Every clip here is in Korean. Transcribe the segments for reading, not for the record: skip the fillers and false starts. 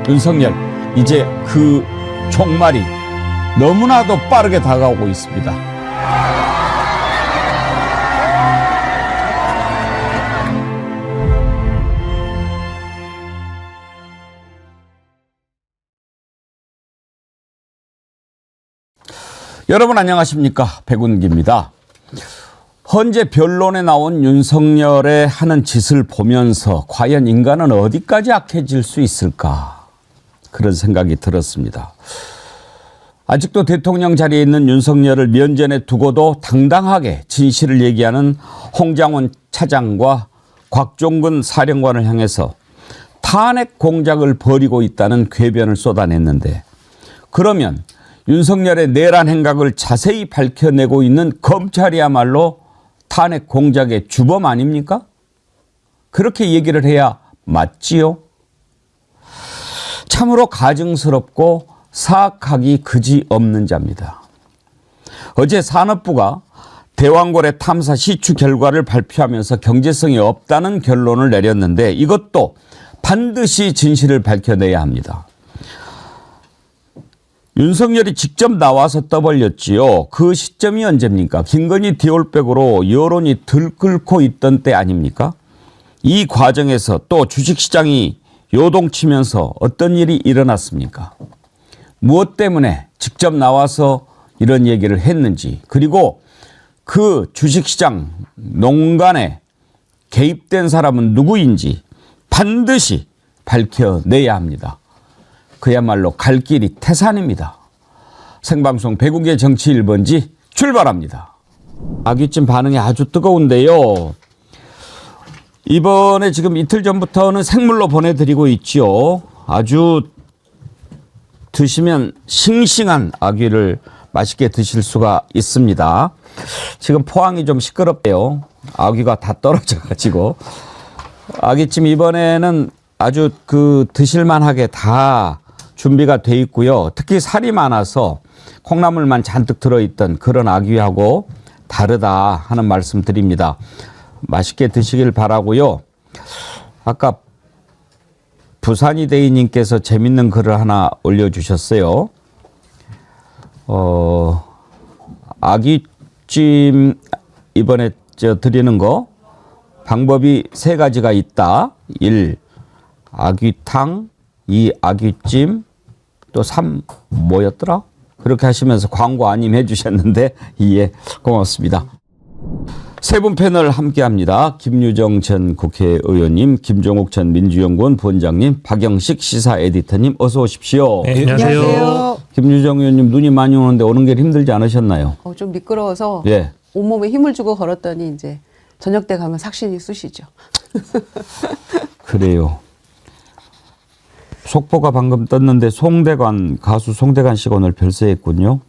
윤석열, 이제 그 종말이 너무나도 빠르게 다가오고 있습니다. 여러분 안녕하십니까? 백운기입니다. 헌재 변론에 나온 윤석열의 하는 짓을 보면서 과연 인간은 어디까지 악해질 수 있을까? 그런 생각이 들었습니다. 아직도 대통령 자리에 있는 윤석열을 면전에 두고도 당당하게 진실을 얘기하는 홍장원 차장과 곽종근 사령관을 향해서 탄핵 공작을 벌이고 있다는 궤변을 쏟아냈는데, 그러면 윤석열의 내란 행각을 자세히 밝혀내고 있는 검찰이야말로 탄핵 공작의 주범 아닙니까? 그렇게 얘기를 해야 맞지요? 참으로 가증스럽고 사악하기 그지없는 자입니다. 어제 산업부가 대왕고래 탐사 시추 결과를 발표하면서 경제성이 없다는 결론을 내렸는데, 이것도 반드시 진실을 밝혀내야 합니다. 윤석열이 직접 나와서 떠벌렸지요. 그 시점이 언제입니까? 김건희 디올백으로 여론이 들끓고 있던 때 아닙니까? 이 과정에서 또 주식시장이 요동치면서 어떤 일이 일어났습니까? 무엇 때문에 직접 나와서 이런 얘기를 했는지, 그리고 그 주식시장 농간에 개입된 사람은 누구인지 반드시 밝혀내야 합니다. 그야말로 갈 길이 태산입니다. 생방송 백운기의 정치 1번지 출발합니다. 아귀찜 반응이 아주 뜨거운데요. 이번에 지금 이틀 전부터는 생물로 보내드리고 있죠. 아주 드시면 싱싱한 아귀를 맛있게 드실 수가 있습니다. 지금 포항이 좀 시끄럽대요. 아귀가 다 떨어져가지고. 아귀찜 이번에는 아주 드실만하게 다 준비가 돼 있고요. 특히 살이 많아서 콩나물만 잔뜩 들어있던 그런 아귀하고 다르다 하는 말씀 드립니다. 맛있게 드시길 바라고요. 아까 부산이 대인님께서 재밌는 글을 하나 올려주셨어요. 아귀찜 이번에 드리는 거 방법이 3가지가 있다. 1. 아귀탕, 2. 아귀찜, 또 3. 뭐였더라? 그렇게 하시면서 광고 아님 해주셨는데, 예, 고맙습니다. 세 분 패널 함께합니다. 김유정 전 국회의원님, 김종욱 전 민주연구원 부원장님, 박영식 시사 에디터님, 어서 오십시오. 네, 안녕하세요. 김유정 의원님, 눈이 많이 오는데 오는 길 힘들지 않으셨나요? 좀 미끄러워서 예. 온몸에 힘을 주고 걸었더니 이제 저녁 때 가면 삭신이 쑤시죠. 그래요. 속보가 방금 떴는데 가수 송대관 씨가 오늘 별세했군요.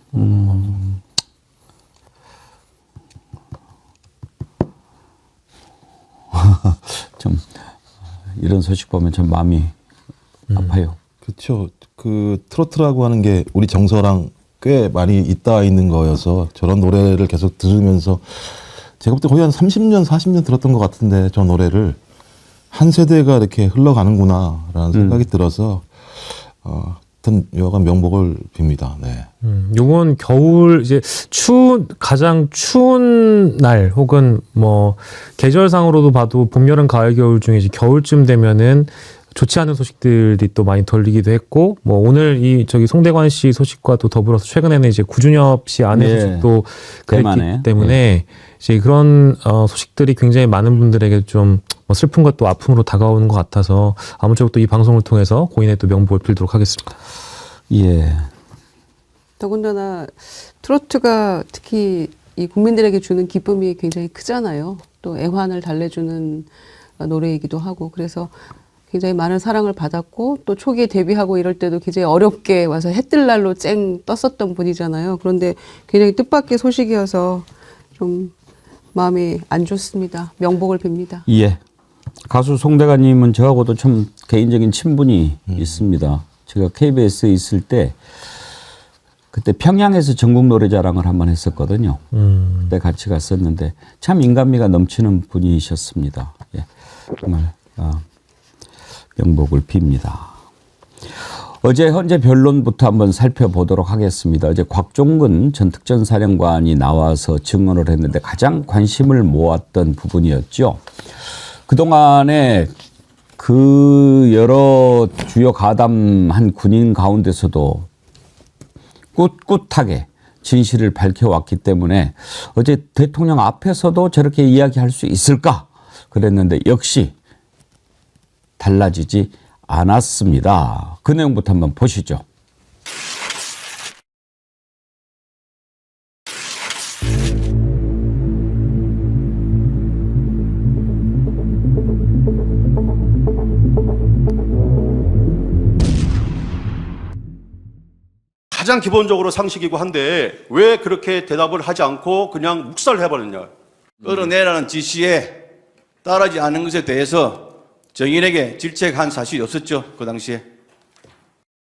좀 이런 소식 보면 좀 마음이 아파요. 그렇죠. 그 트로트라고 하는 게 우리 정서랑 꽤 많이 있다 있는 거여서 저런 노래를 계속 들으면서 제가 볼 때 거의 한 30년, 40년 들었던 것 같은데, 저 노래를 한 세대가 이렇게 흘러가는구나라는 생각이 들어서 하여튼 여간 명복을 빕니다. 네. 요건 겨울 이제 가장 추운 날, 혹은 뭐 계절상으로도 봐도 봄, 여름, 가을, 겨울 중에 이제 겨울쯤 되면은 좋지 않은 소식들이 또 많이 들리기도 했고, 뭐 오늘 송대관 씨 소식과 또 더불어서 최근에는 이제 구준엽 씨 아내 소식도 그랬기 때문에 이제 그런 소식들이 굉장히 많은 분들에게 좀 슬픈 것도 아픔으로 다가오는 것 같아서 아무쪼록 또 이 방송을 통해서 고인의 또 명복을 빌도록 하겠습니다. 예. 더군다나 트로트가 특히 이 국민들에게 주는 기쁨이 굉장히 크잖아요. 또 애환을 달래주는 노래이기도 하고, 그래서 굉장히 많은 사랑을 받았고, 또 초기에 데뷔하고 이럴 때도 굉장히 어렵게 와서 해뜰 날로 쨍 떴었던 분이잖아요. 그런데 굉장히 뜻밖의 소식이어서 좀 마음이 안 좋습니다. 명복을 빕니다. 예. 가수 송대관님은 저하고도 좀 개인적인 친분이 있습니다. 제가 KBS에 있을 때 그때 평양에서 전국 노래자랑을 한번 했었거든요. 그때 같이 갔었는데 참 인간미가 넘치는 분이셨습니다. 예. 정말 명복을 빕니다. 어제 현재 변론부터 한번 살펴보도록 하겠습니다. 어제 곽종근 전 특전사령관이 나와서 증언을 했는데 가장 관심을 모았던 부분이었죠. 그동안에 그 여러 주요 가담한 군인 가운데서도 꿋꿋하게 진실을 밝혀왔기 때문에 어제 대통령 앞에서도 저렇게 이야기할 수 있을까 그랬는데 역시 달라지지 않았습니다. 그 내용부터 한번 보시죠. 가장 기본적으로 상식이고 한데 왜 그렇게 대답을 하지 않고 그냥 묵살을 해버렸냐. 끌어내라는 지시에 따르지 않은 것에 대해서 정인에게 질책한 사실이 없었죠, 그 당시에.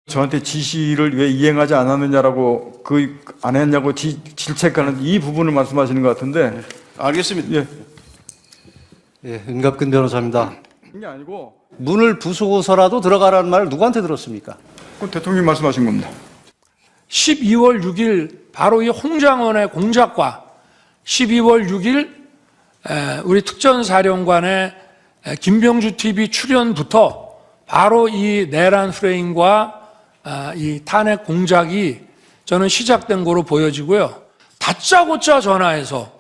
저한테 지시를 왜 이행하지 않았느냐라고 그 안 했냐고 질책하는 이 부분을 말씀하시는 것 같은데. 알겠습니다. 예. 예, 은갑근 변호사입니다. 이게 아니고 문을 부수고서라도 들어가라는 말을 누구한테 들었습니까? 그 대통령이 말씀하신 겁니다. 12월 6일 바로 이 홍장원의 공작과 12월 6일 우리 특전사령관의 김병주 TV 출연부터 바로 이 내란 프레임과 이 탄핵 공작이 저는 시작된 거로 보여지고요. 다짜고짜 전화해서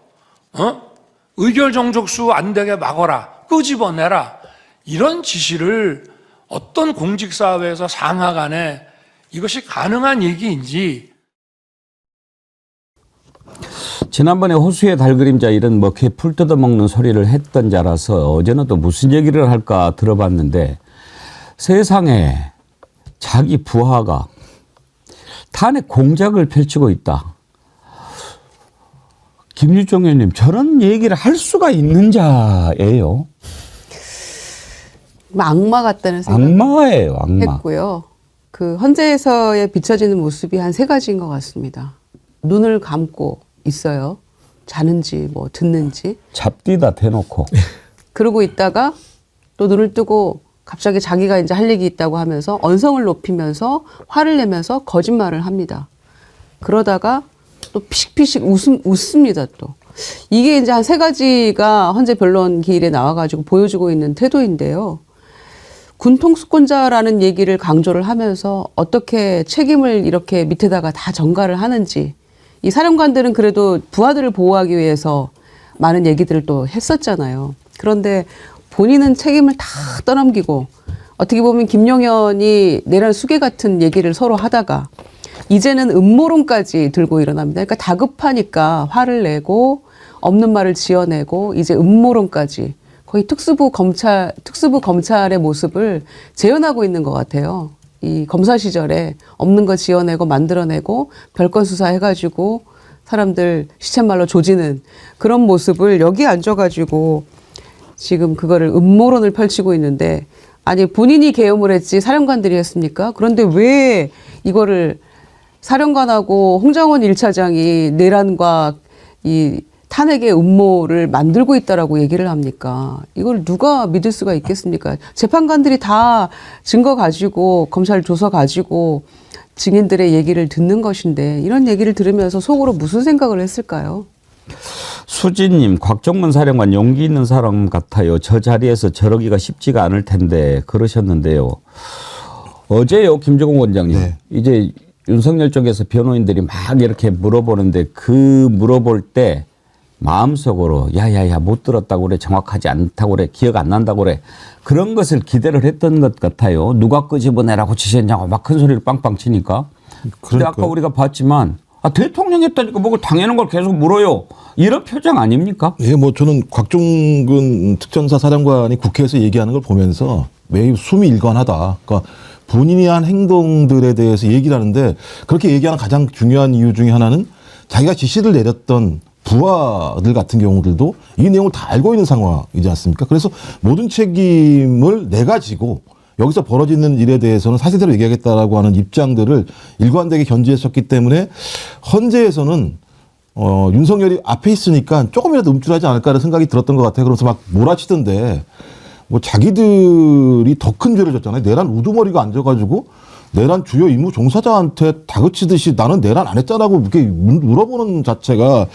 의결 정족수 안 되게 막어라, 끄집어내라 이런 지시를 어떤 공직사회에서 상하 간에 이것이 가능한 얘기인지. 지난번에 호수의 달그림자 이런 뭐 개 풀 뜯어먹는 소리를 했던 자라서 어제는 또 무슨 얘기를 할까 들어봤는데 세상에 자기 부하가 탄핵 공작을 펼치고 있다. 김유정 의원님 저런 얘기를 할 수가 있는 자예요. 악마 같다는 생각을 악마예요. 악마. 했고요. 그 헌재에서의 비춰지는 모습이 한 세 가지인 것 같습니다. 눈을 감고 있어요. 자는지 뭐 듣는지. 잡디다 대놓고. 그러고 있다가 또 눈을 뜨고 갑자기 자기가 이제 할 얘기 있다고 하면서 언성을 높이면서 화를 내면서 거짓말을 합니다. 그러다가 또 피식피식 웃습니다 또. 이게 이제 한 세 가지가 헌재 변론 기일에 나와가지고 보여주고 있는 태도인데요. 군통수권자라는 얘기를 강조를 하면서 어떻게 책임을 이렇게 밑에다가 다 전가를 하는지. 이 사령관들은 그래도 부하들을 보호하기 위해서 많은 얘기들을 또 했었잖아요. 그런데 본인은 책임을 다 떠넘기고 어떻게 보면 김용현이 내란 수계 같은 얘기를 서로 하다가 이제는 음모론까지 들고 일어납니다. 그러니까 다급하니까 화를 내고 없는 말을 지어내고 이제 음모론까지 거의 특수부 검찰의 모습을 재현하고 있는 것 같아요. 이 검사 시절에 없는 거 지어내고 만들어내고 별건 수사해가지고 사람들 시쳇말로 조지는 그런 모습을 여기 앉아가지고 지금 그거를 음모론을 펼치고 있는데 아니 본인이 계엄을 했지 사령관들이 했습니까? 그런데 왜 이거를 사령관하고 홍장원 1차장이 내란과 이 탄핵의 음모를 만들고 있다라고 얘기를 합니까? 이걸 누가 믿을 수가 있겠습니까? 재판관들이 다 증거 가지고 검찰 조서 가지고 증인들의 얘기를 듣는 것인데 이런 얘기를 들으면서 속으로 무슨 생각을 했을까요? 수진님, 곽종근 사령관 용기 있는 사람 같아요. 저 자리에서 저러기가 쉽지가 않을 텐데 그러셨는데요. 어제요, 김정은 원장님. 네. 이제 윤석열 쪽에서 변호인들이 막 이렇게 물어보는데 그 물어볼 때 마음속으로 야야야 못 들었다고 그래, 정확하지 않다고 그래, 기억 안 난다고 그래, 그런 것을 기대를 했던 것 같아요. 누가 끄집어내라고 지시했냐고 막 큰 소리를 빵빵 치니까. 근데 아까 우리가 봤지만 대통령이 했다니까 뭐 당연한 걸 계속 물어요. 이런 표정 아닙니까? 예, 뭐 저는 곽종근 특전사 사령관이 국회에서 얘기하는 걸 보면서 매우 숨이 일관하다. 그러니까 본인이 한 행동들에 대해서 얘기를 하는데 그렇게 얘기하는 가장 중요한 이유 중에 하나는 자기가 지시를 내렸던 부하들 같은 경우들도 이 내용을 다 알고 있는 상황이지 않습니까? 그래서 모든 책임을 내가 지고 여기서 벌어지는 일에 대해서는 사실대로 얘기하겠다라고 하는 입장들을 일관되게 견지했었기 때문에 헌재에서는 윤석열이 앞에 있으니까 조금이라도 움찔하지 않을까라는 생각이 들었던 것 같아요. 그래서 막 몰아치던데 뭐 자기들이 더 큰 죄를 졌잖아요. 내란 우두머리가 앉아가지고 내란 주요 임무 종사자한테 다그치듯이 나는 내란 안 했다라고 이렇게 물어보는 자체가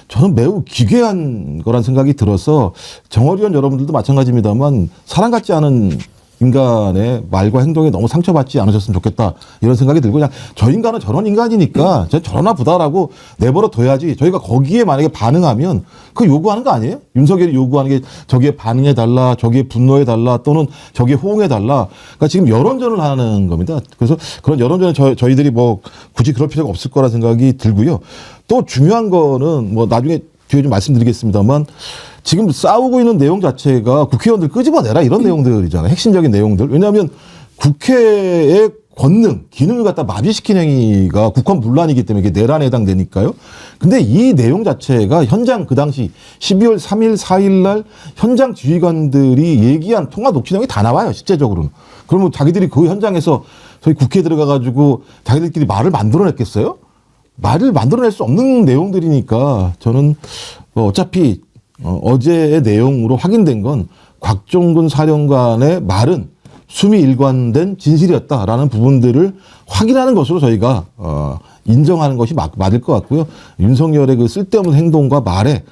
저는 매우 기괴한 거란 생각이 들어서 정어리원 여러분들도 마찬가지입니다만 사람 같지 않은 인간의 말과 행동에 너무 상처받지 않으셨으면 좋겠다 이런 생각이 들고 그냥 저 인간은 저런 인간이니까 저러나 보다라고 내버려 둬야지 저희가 거기에 만약에 반응하면 그 요구하는 거 아니에요? 윤석열이 요구하는 게 저기에 반응해 달라 저기에 분노해 달라 또는 저기에 호응해 달라 그러니까 지금 여론전을 하는 겁니다. 그래서 그런 여론전에 저희들이 뭐 굳이 그럴 필요가 없을 거라 생각이 들고요. 또 중요한 거는 뭐 나중에 뒤에 좀 말씀드리겠습니다만 지금 싸우고 있는 내용 자체가 국회의원들 끄집어내라 이런 내용들이잖아요. 핵심적인 내용들. 왜냐하면 국회의 권능, 기능을 갖다 마비시킨 행위가 국헌 분란이기 때문에 이게 내란에 해당되니까요. 근데 이 내용 자체가 현장 그 당시 12월 3일, 4일 날 현장 지휘관들이 얘기한 통화 녹취 내용이 다 나와요. 실제적으로는. 그러면 자기들이 그 현장에서 저희 국회에 들어가가지고 자기들끼리 말을 만들어냈겠어요? 말을 만들어낼 수 없는 내용들이니까 저는 어차피 어제의 내용으로 확인된 건 곽종근 사령관의 말은 숨이 일관된 진실이었다라는 부분들을 확인하는 것으로 저희가 인정하는 것이 맞을 것 같고요. 윤석열의 그 쓸데없는 행동과 말에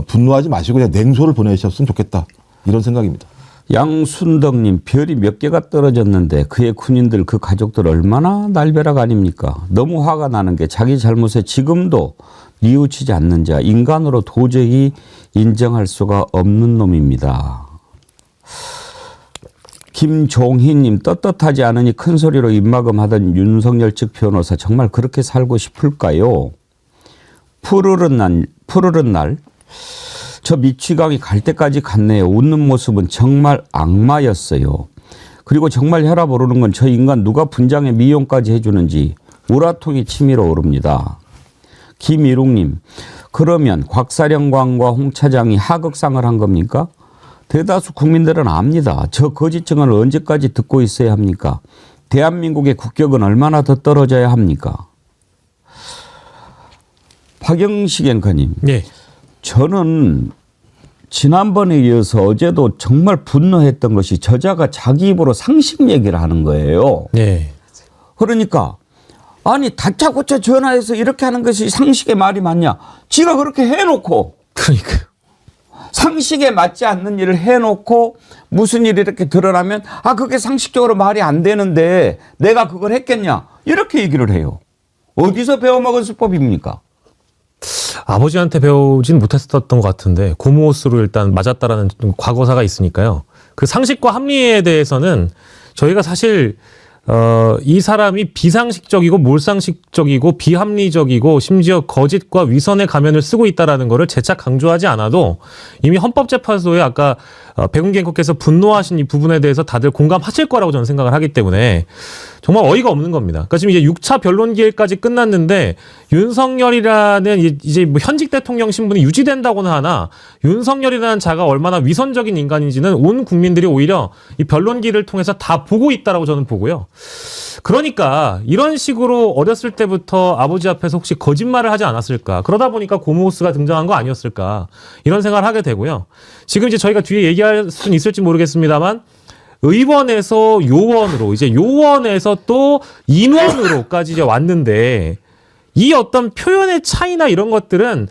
분노하지 마시고 그냥 냉소를 보내셨으면 좋겠다. 이런 생각입니다. 양순덕님 별이 몇 개가 떨어졌는데 그의 군인들 그 가족들 얼마나 날벼락 아닙니까? 너무 화가 나는 게 자기 잘못에 지금도 뉘우치지 않는 자 인간으로 도저히 인정할 수가 없는 놈입니다. 김종희님 떳떳하지 않으니 큰 소리로 입막음하던 윤석열 측 변호사 정말 그렇게 살고 싶을까요? 푸르른 날 저 미취강이 갈 때까지 갔네요. 웃는 모습은 정말 악마였어요. 그리고 정말 혈압 오르는 건 저 인간 누가 분장에 미용까지 해주는지 우라통이 치밀어 오릅니다. 김일웅님 그러면 곽사령관과 홍 차장이 하극상을 한 겁니까? 대다수 국민들은 압니다. 저 거짓 증언을 언제까지 듣고 있어야 합니까? 대한민국의 국격은 얼마나 더 떨어져야 합니까? 박영식 앵커님. 네. 저는 지난번에 이어서 어제도 정말 분노했던 것이 저자가 자기 입으로 상식 얘기를 하는 거예요. 네. 그러니까 아니 다짜고짜 전화해서 이렇게 하는 것이 상식의 말이 맞냐. 지가 그렇게 해놓고 그러니까요. 상식에 맞지 않는 일을 해놓고 무슨 일이 이렇게 드러나면 그게 상식적으로 말이 안 되는데 내가 그걸 했겠냐. 이렇게 얘기를 해요. 어디서 배워먹은 수법입니까? 아버지한테 배우진 못했었던 것 같은데 고무호스로 일단 맞았다라는 과거사가 있으니까요. 그 상식과 합리에 대해서는 저희가 사실 이 사람이 비상식적이고 몰상식적이고 비합리적이고 심지어 거짓과 위선의 가면을 쓰고 있다라는 거를 재차 강조하지 않아도 이미 헌법재판소에 아까 백운기 앵커께서 분노하신 이 부분에 대해서 다들 공감하실 거라고 저는 생각을 하기 때문에 정말 어이가 없는 겁니다. 그러니까 지금 이제 6차 변론 기일까지 끝났는데 윤석열이라는 이제 뭐 현직 대통령 신분이 유지된다고는 하나 윤석열이라는 자가 얼마나 위선적인 인간인지는 온 국민들이 오히려 이 변론 기일을 통해서 다 보고 있다라고 저는 보고요. 그러니까 이런 식으로 어렸을 때부터 아버지 앞에서 혹시 거짓말을 하지 않았을까? 그러다 보니까 고무호스가 등장한 거 아니었을까? 이런 생각을 하게 되고요. 지금 이제 저희가 뒤에 얘기할 수는 있을지 모르겠습니다만 의원에서 요원으로 이제 요원에서 또 인원으로까지 이제 왔는데 이 어떤 표현의 차이나 이런 것들은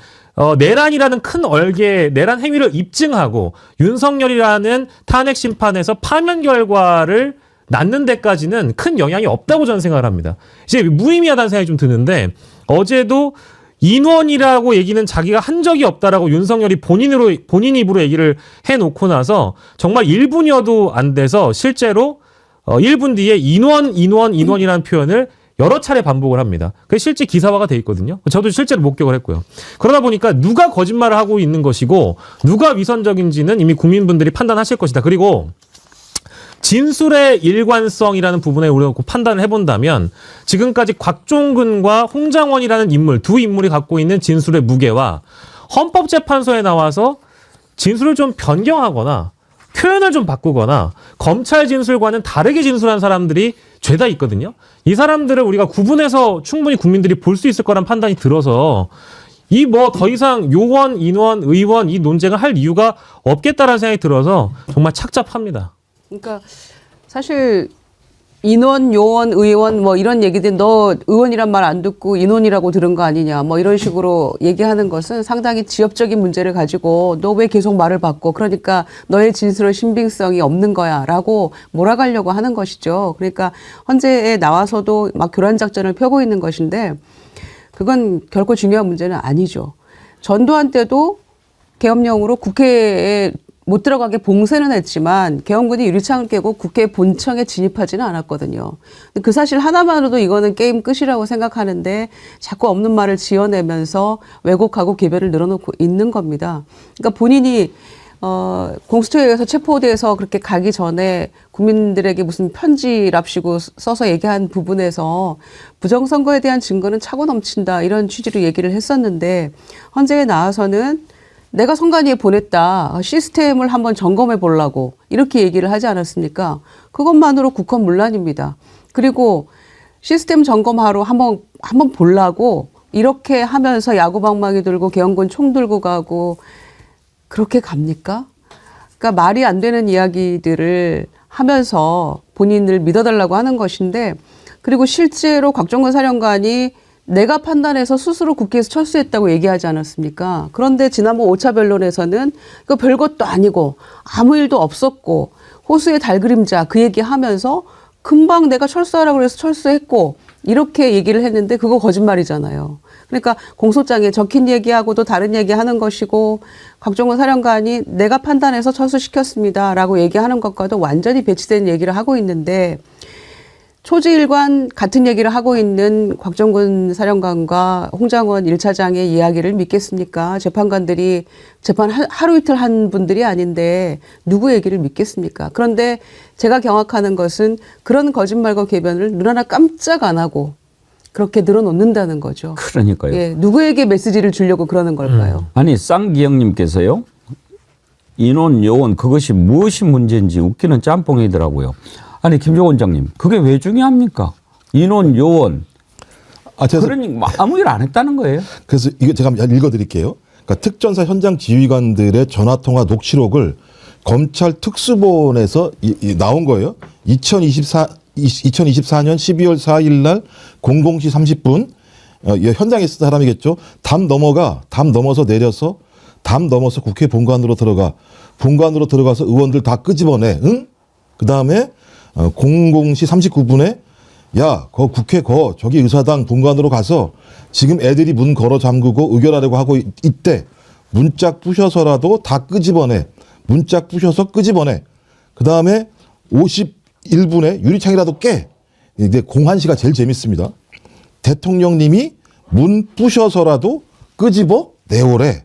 내란이라는 큰 얼개, 내란 행위를 입증하고 윤석열이라는 탄핵 심판에서 파면 결과를 낳는 데까지는 큰 영향이 없다고 저는 생각을 합니다. 이제 무의미하다는 생각이 좀 드는데 어제도 인원이라고 얘기는 자기가 한 적이 없다라고 윤석열이 본인 입으로 얘기를 해놓고 나서 정말 1분여도 안 돼서 실제로 1분 뒤에 인원이라는 표현을 여러 차례 반복을 합니다. 그게 실제 기사화가 돼 있거든요. 저도 실제로 목격을 했고요. 그러다 보니까 누가 거짓말을 하고 있는 것이고 누가 위선적인지는 이미 국민분들이 판단하실 것이다. 그리고 진술의 일관성이라는 부분에 우리가 판단을 해본다면 지금까지 곽종근과 홍장원이라는 인물, 두 인물이 갖고 있는 진술의 무게와 헌법재판소에 나와서 진술을 좀 변경하거나 표현을 좀 바꾸거나 검찰 진술과는 다르게 진술한 사람들이 죄다 있거든요. 이 사람들을 우리가 구분해서 충분히 국민들이 볼 수 있을 거란 판단이 들어서 이 뭐 더 이상 요원, 인원, 의원 이 논쟁을 할 이유가 없겠다라는 생각이 들어서 정말 착잡합니다. 그러니까 사실 인원, 요원, 의원 뭐 이런 얘기들 너 의원이란 말 안 듣고 인원이라고 들은 거 아니냐 뭐 이런 식으로 얘기하는 것은 상당히 지엽적인 문제를 가지고 너 왜 계속 말을 바꿔 그러니까 너의 진술의 신빙성이 없는 거야 라고 몰아가려고 하는 것이죠. 그러니까 헌재에 나와서도 막 교란 작전을 펴고 있는 것인데 그건 결코 중요한 문제는 아니죠. 전두환 때도 계엄령으로 국회에 못 들어가게 봉쇄는 했지만 계엄군이 유리창을 깨고 국회 본청에 진입하지는 않았거든요. 그 사실 하나만으로도 이거는 게임 끝이라고 생각하는데 자꾸 없는 말을 지어내면서 왜곡하고 개별을 늘어놓고 있는 겁니다. 그러니까 본인이 공수처에 의해서 체포돼서 그렇게 가기 전에 국민들에게 무슨 편지랍시고 써서 얘기한 부분에서 부정선거에 대한 증거는 차고 넘친다 이런 취지로 얘기를 했었는데 헌재에 나와서는 내가 선관위에 보냈다. 시스템을 한번 점검해 보려고 이렇게 얘기를 하지 않았습니까? 그것만으로 국헌문란입니다. 그리고 시스템 점검하러 한번 보려고 이렇게 하면서 야구방망이 들고 계엄군 총 들고 가고 그렇게 갑니까? 그러니까 말이 안 되는 이야기들을 하면서 본인을 믿어달라고 하는 것인데 그리고 실제로 곽종근 사령관이 내가 판단해서 스스로 국회에서 철수했다고 얘기하지 않았습니까? 그런데 지난번 5차 변론에서는 그 별것도 아니고 아무 일도 없었고 호수의 달그림자 그 얘기하면서 금방 내가 철수하라고 해서 철수했고 이렇게 얘기를 했는데 그거 거짓말이잖아요. 그러니까 공소장에 적힌 얘기하고도 다른 얘기하는 것이고 곽종근 사령관이 내가 판단해서 철수시켰습니다라고 얘기하는 것과도 완전히 배치된 얘기를 하고 있는데 초지일관 같은 얘기를 하고 있는 곽종근 사령관과 홍장원 1차장의 이야기를 믿겠습니까? 재판관들이 재판 하루 이틀 한 분들이 아닌데 누구 얘기를 믿겠습니까? 그런데 제가 경악하는 것은 그런 거짓말과 궤변을 눈 하나 깜짝 안 하고 그렇게 늘어놓는다는 거죠. 그러니까요. 예, 누구에게 메시지를 주려고 그러는 걸까요? 아니 쌍기영님께서요. 인원, 요원 그것이 무엇이 문제인지 웃기는 짬뽕이더라고요. 아니 김종원 원장님 그게 왜 중요합니까? 인원, 요원. 그러니 아무 일 안 했다는 거예요. 그래서 이거 제가 읽어드릴게요. 그러니까 특전사 현장 지휘관들의 전화통화 녹취록을 검찰 특수본에서 나온 거예요. 2024년 12월 4일 날 00시 30분 현장에 있었던 사람이겠죠. 담 넘어서 내려서 담 넘어서 국회 본관으로 들어가서 의원들 다 끄집어내. 응? 그다음에 00시 39분에 야, 국회 저기 의사당 본관으로 가서 지금 애들이 문 걸어 잠그고 의결하려고 하고 있대. 문짝 부셔서라도 다 끄집어내. 문짝 부셔서 끄집어내. 그다음에 51분에 유리창이라도 깨. 이제 공한시가 제일 재밌습니다. 대통령님이 문 부셔서라도 끄집어 내오래.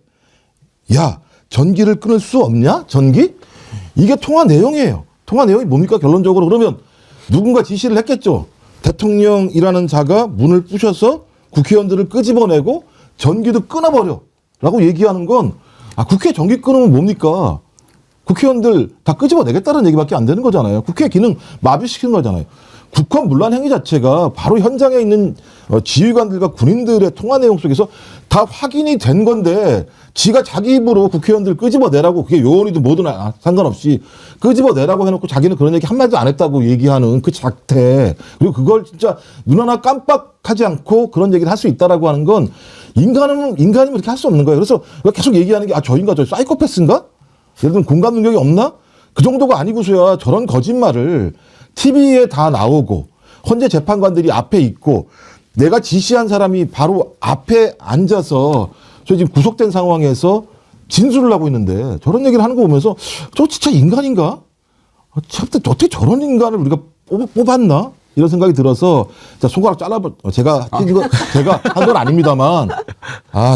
야, 전기를 끊을 수 없냐? 전기? 이게 통화 내용이에요. 통화 내용이 뭡니까? 결론적으로 그러면 누군가 지시를 했겠죠. 대통령이라는 자가 문을 부셔서 국회의원들을 끄집어내고 전기도 끊어버려 라고 얘기하는 건 국회 전기 끊으면 뭡니까? 국회의원들 다 끄집어내겠다는 얘기밖에 안 되는 거잖아요. 국회 기능 마비시키는 거잖아요. 국헌문란 행위 자체가 바로 현장에 있는 지휘관들과 군인들의 통화 내용 속에서 다 확인이 된 건데 지가 자기 입으로 국회의원들 끄집어내라고 그게 요원이든 뭐든 상관없이 끄집어내라고 해놓고 자기는 그런 얘기 한마디도 안 했다고 얘기하는 그 작태 그리고 그걸 진짜 눈 하나 깜빡하지 않고 그런 얘기를 할 수 있다라고 하는 건 인간이면 이렇게 할 수 없는 거예요. 그래서 계속 얘기하는 게 저 인간 저 사이코패스인가? 예를 들면 공감 능력이 없나? 그 정도가 아니고서야 저런 거짓말을 TV에 다 나오고 헌재 재판관들이 앞에 있고 내가 지시한 사람이 바로 앞에 앉아서 저 지금 구속된 상황에서 진술을 하고 있는데 저런 얘기를 하는 거 보면서 저 진짜 인간인가? 참 어떻게 저런 인간을 우리가 뽑았나? 이런 생각이 들어서 손가락 제가 한 건 아닙니다만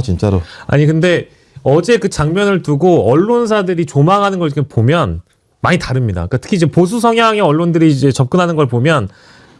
진짜로. 아니 근데 어제 그 장면을 두고 언론사들이 조망하는 걸 보면 많이 다릅니다. 그러니까 특히 이제 보수 성향의 언론들이 이제 접근하는 걸 보면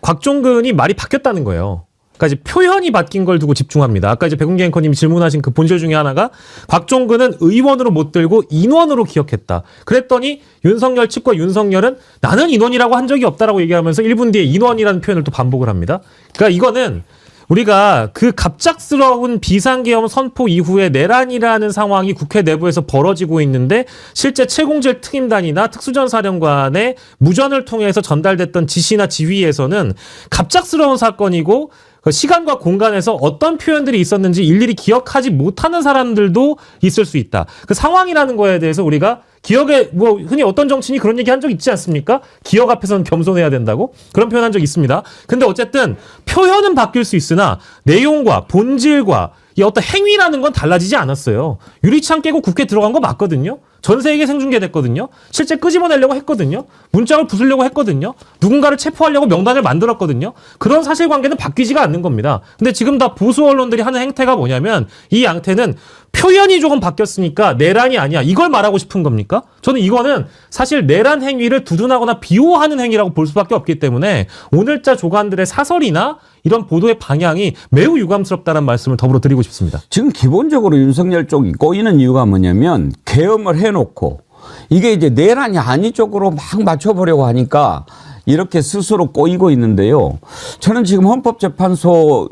곽종근이 말이 바뀌었다는 거예요. 그러니까 이제 표현이 바뀐 걸 두고 집중합니다. 아까 이제 백운기 앵커님이 질문하신 그 본질 중에 하나가 곽종근은 의원으로 못 들고 인원으로 기억했다. 그랬더니 윤석열 측과 윤석열은 나는 인원이라고 한 적이 없다라고 얘기하면서 1분 뒤에 인원이라는 표현을 또 반복을 합니다. 그러니까 이거는 우리가 그 갑작스러운 비상계엄 선포 이후에 내란이라는 상황이 국회 내부에서 벌어지고 있는데 실제 최공질 특임단이나 특수전사령관의 무전을 통해서 전달됐던 지시나 지휘에서는 갑작스러운 사건이고 그 시간과 공간에서 어떤 표현들이 있었는지 일일이 기억하지 못하는 사람들도 있을 수 있다. 그 상황이라는 거에 대해서 우리가 기억에 뭐 흔히 어떤 정치인이 그런 얘기 한 적 있지 않습니까? 기억 앞에서는 겸손해야 된다고 그런 표현한 적 있습니다. 근데 어쨌든 표현은 바뀔 수 있으나 내용과 본질과 이 어떤 행위라는 건 달라지지 않았어요. 유리창 깨고 국회 들어간 거 맞거든요. 전세에게 생중계됐거든요. 실제 끄집어내려고 했거든요. 문짝을 부수려고 했거든요. 누군가를 체포하려고 명단을 만들었거든요. 그런 사실관계는 바뀌지가 않는 겁니다. 근데 지금 다 보수 언론들이 하는 행태가 뭐냐면 이 양태는 표현이 조금 바뀌었으니까 내란이 아니야. 이걸 말하고 싶은 겁니까? 저는 이거는 사실 내란 행위를 두둔하거나 비호하는 행위라고 볼 수밖에 없기 때문에 오늘자 조간들의 사설이나 이런 보도의 방향이 매우 유감스럽다는 말씀을 더불어 드리고 싶습니다. 지금 기본적으로 윤석열 쪽이 꼬이는 이유가 뭐냐면 계엄을 해놓고 이게 이제 내란이 아니 쪽으로 막 맞춰보려고 하니까 이렇게 스스로 꼬이고 있는데요. 저는 지금 헌법재판소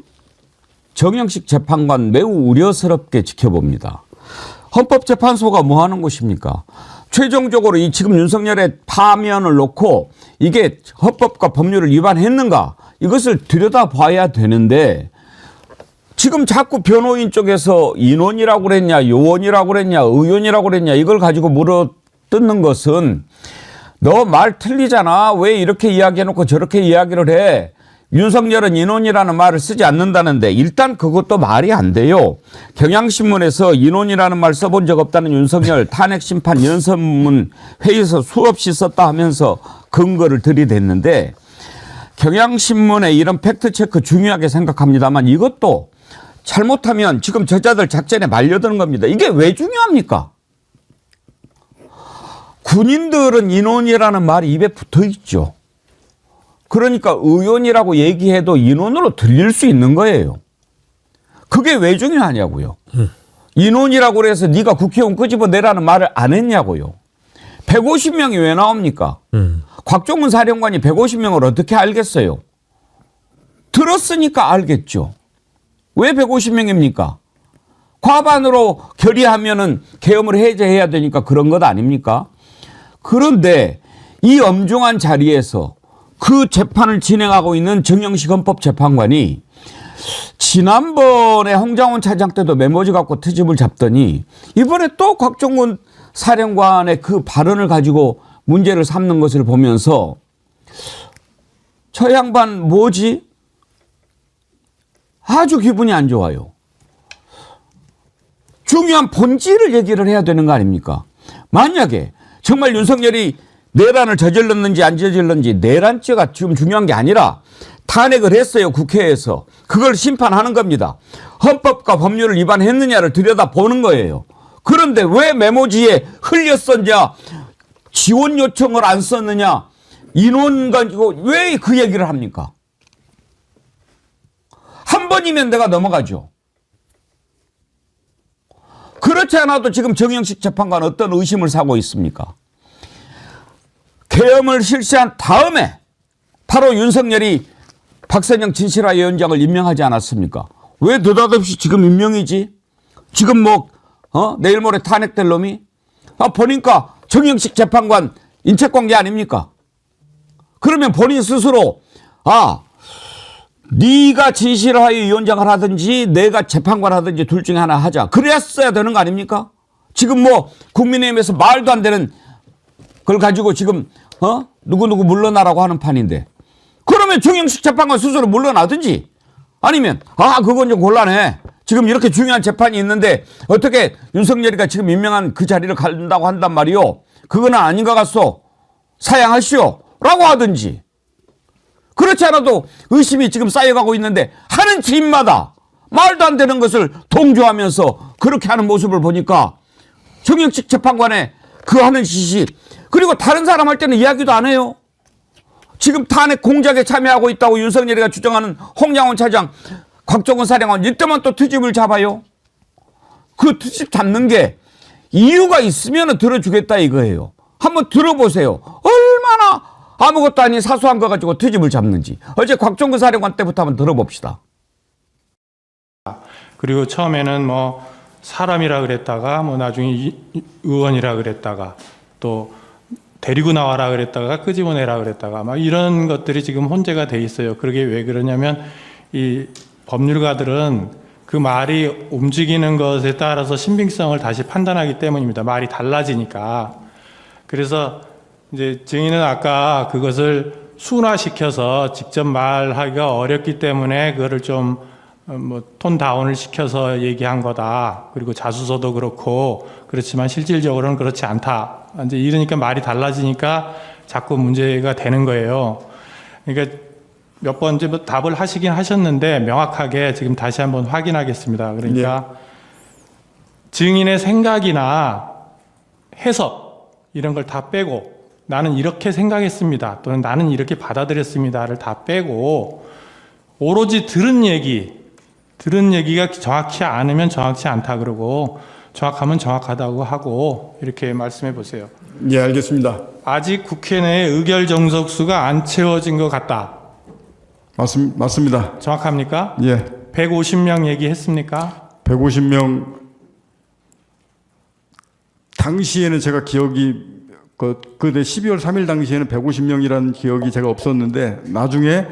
정영식 재판관 매우 우려스럽게 지켜봅니다. 헌법재판소가 뭐 하는 곳입니까? 최종적으로 이 지금 윤석열의 파면을 놓고 이게 헌법과 법률을 위반했는가 이것을 들여다봐야 되는데 지금 자꾸 변호인 쪽에서 인원이라고 그랬냐 요원이라고 그랬냐 의원이라고 그랬냐 이걸 가지고 물어뜯는 것은 너 말 틀리잖아. 왜 이렇게 이야기해놓고 저렇게 이야기를 해. 윤석열은 인원이라는 말을 쓰지 않는다는데 일단 그것도 말이 안 돼요. 경향신문에서 인원이라는 말 써본 적 없다는 윤석열 탄핵심판 연설문 회의에서 수없이 썼다 하면서 근거를 들이댔는데 경향신문의 이런 팩트체크 중요하게 생각합니다만 이것도 잘못하면 지금 저자들 작전에 말려드는 겁니다. 이게 왜 중요합니까? 군인들은 인원이라는 말이 입에 붙어 있죠. 그러니까 의원이라고 얘기해도 인원으로 들릴 수 있는 거예요. 그게 왜 중요하냐고요. 인원이라고 그래서 네가 국회의원 끄집어내라는 말을 안 했냐고요. 150명이 왜 나옵니까? 곽종훈 사령관이 150명을 어떻게 알겠어요? 들었으니까 알겠죠. 왜 150명입니까? 과반으로 결의하면은 계엄을 해제해야 되니까 그런 것 아닙니까? 그런데 이 엄중한 자리에서 그 재판을 진행하고 있는 정영식 헌법재판관이 지난번에 홍장원 차장 때도 메모지 갖고 트집을 잡더니 이번에 또 곽종훈 사령관의 그 발언을 가지고 문제를 삼는 것을 보면서 저 양반 뭐지? 아주 기분이 안 좋아요. 중요한 본질을 얘기를 해야 되는 거 아닙니까? 만약에 정말 윤석열이 내란을 저질렀는지 안 저질렀는지 내란죄가 지금 중요한 게 아니라 탄핵을 했어요. 국회에서. 그걸 심판하는 겁니다. 헌법과 법률을 위반했느냐를 들여다보는 거예요. 그런데 왜 메모지에 흘렸었냐 지원 요청을 안 썼느냐 인원 가지고 왜 그 얘기를 합니까? 한 번이면 내가 넘어가죠. 그렇지 않아도 지금 정영식 재판관 어떤 의심을 사고 있습니까? 계엄을 실시한 다음에 바로 윤석열이 박선영 진실화위원장을 임명하지 않았습니까? 왜 느닷없이 지금 임명이지? 지금 뭐 내일 모레 탄핵될 놈이? 보니까 정영식 재판관 인척관계 아닙니까? 그러면 본인 스스로 네가 진실화위원장을 하든지 내가 재판관 하든지 둘 중에 하나 하자. 그랬어야 되는 거 아닙니까? 지금 뭐 국민의힘에서 말도 안 되는 그걸 가지고 지금 누구누구 물러나라고 하는 판인데 그러면 정영식 재판관 스스로 물러나든지 아니면 그건 좀 곤란해. 지금 이렇게 중요한 재판이 있는데 어떻게 윤석열이가 지금 임명한 그 자리를 간다고 한단 말이요. 그거는 아닌 것 같소. 사양하시오. 라고 하든지. 그렇지 않아도 의심이 지금 쌓여가고 있는데 하는 짓마다 말도 안 되는 것을 동조하면서 그렇게 하는 모습을 보니까 정영식 재판관의 그 하는 짓이 그리고 다른 사람 할 때는 이야기도 안 해요. 지금 탄핵 공작에 참여하고 있다고 윤석열이가 주장하는 홍장원 차장, 곽종훈 사령관 이때만 또 트집을 잡아요. 그 트집 잡는 게 이유가 있으면 들어주겠다 이거예요. 한번 들어보세요. 얼마나 아무것도 아닌 사소한 거 가지고 트집을 잡는지. 어제 곽종훈 사령관 때부터 한번 들어봅시다. 그리고 처음에는 뭐 사람이라 그랬다가 뭐 나중에 의원이라 그랬다가 또 데리고 나와라 그랬다가 끄집어내라 그랬다가 막 이런 것들이 지금 혼재가 돼 있어요. 그게 왜 그러냐면 이 법률가들은 그 말이 움직이는 것에 따라서 신빙성을 다시 판단하기 때문입니다. 말이 달라지니까. 그래서 이제 증인은 아까 그것을 순화시켜서 직접 말하기가 어렵기 때문에 그거를 좀 뭐 톤 다운을 시켜서 얘기한 거다. 그리고 자수서도 그렇고 그렇지만 실질적으로는 그렇지 않다. 이제 이러니까 말이 달라지니까 자꾸 문제가 되는 거예요. 그러니까 몇 번 이제 답을 하시긴 하셨는데 명확하게 지금 다시 한번 확인하겠습니다. 그러니까 증인의 생각이나 해석 이런 걸 다 빼고 나는 이렇게 생각했습니다. 또는 나는 이렇게 받아들였습니다를 다 빼고 오로지 들은 얘기가 정확히 않으면 정확치 않다 그러고 정확하면 정확하다고 하고 이렇게 말씀해 보세요. 예, 알겠습니다. 아직 국회 내에 의결 정석수가 안 채워진 것 같다. 맞습니다. 정확합니까? 예. 150명 얘기했습니까? 150명 당시에는 제가 기억이 그때 12월 3일 당시에는 150명이라는 기억이 제가 없었는데 나중에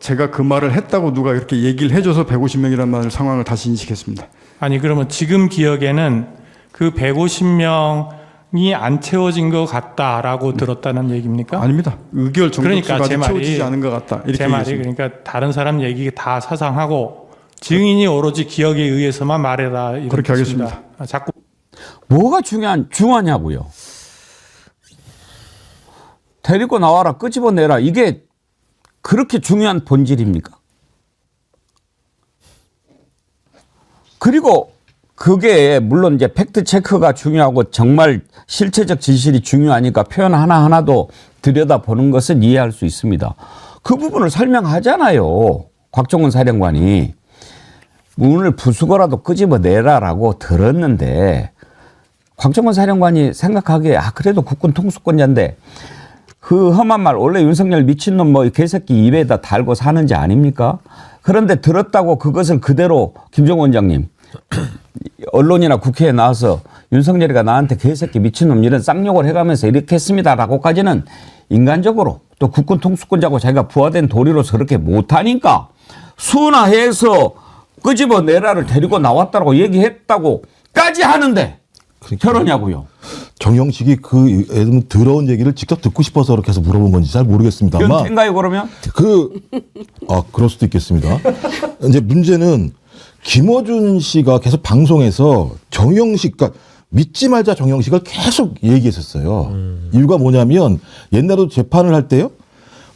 제가 그 말을 했다고 누가 이렇게 얘기를 해줘서 150명이라는 상황을 다시 인식했습니다. 아니 그러면 지금 기억에는 그 150명이 안 채워진 것 같다라고 들었다는 얘기입니까? 아닙니다. 의결 정석수가 그러니까 제 말이 채워지지 않은 것 같다. 이렇게 제 말이 얘기했습니다. 그러니까 다른 사람 얘기 다 사상하고 증인이 오로지 기억에 의해서만 말해라. 이런 그렇게 뜻입니다. 하겠습니다. 자꾸 뭐가 중요하냐고요. 데리고 나와라, 끄집어내라. 이게 그렇게 중요한 본질입니까? 그리고 그게 물론 이제 팩트 체크가 중요하고 정말 실체적 진실이 중요하니까 표현 하나하나도 들여다보는 것은 이해할 수 있습니다. 그 부분을 설명하잖아요. 곽종훈 사령관이. 문을 부수고라도 끄집어내라라고 들었는데 곽종훈 사령관이 생각하기에 그래도 국군 통수권자인데 그 험한 말 원래 윤석열 미친놈 뭐 개새끼 입에다 달고 사는지 아닙니까? 그런데 들었다고 그것을 그대로 김정은 원장님 언론이나 국회에 나와서 윤석열이가 나한테 개새끼 미친놈 이런 쌍욕을 해가면서 이렇게 했습니다라고까지는 인간적으로 또 국군 통수권자고 자기가 부하된 도리로서 그렇게 못하니까 순화해서 끄집어내라를 데리고 나왔다고 얘기했다고까지 하는데 저러냐고요. 정영식이 더러운 얘기를 직접 듣고 싶어서 그렇게 해서 물어본 건지 잘 모르겠습니다만. 변태인가요 그러면? 그럴 수도 있겠습니다. 이제 문제는 김어준 씨가 계속 방송에서 정영식, 그러니까 믿지 말자 정영식을 계속 얘기했었어요. 이유가 뭐냐면 옛날에도 재판을 할 때요.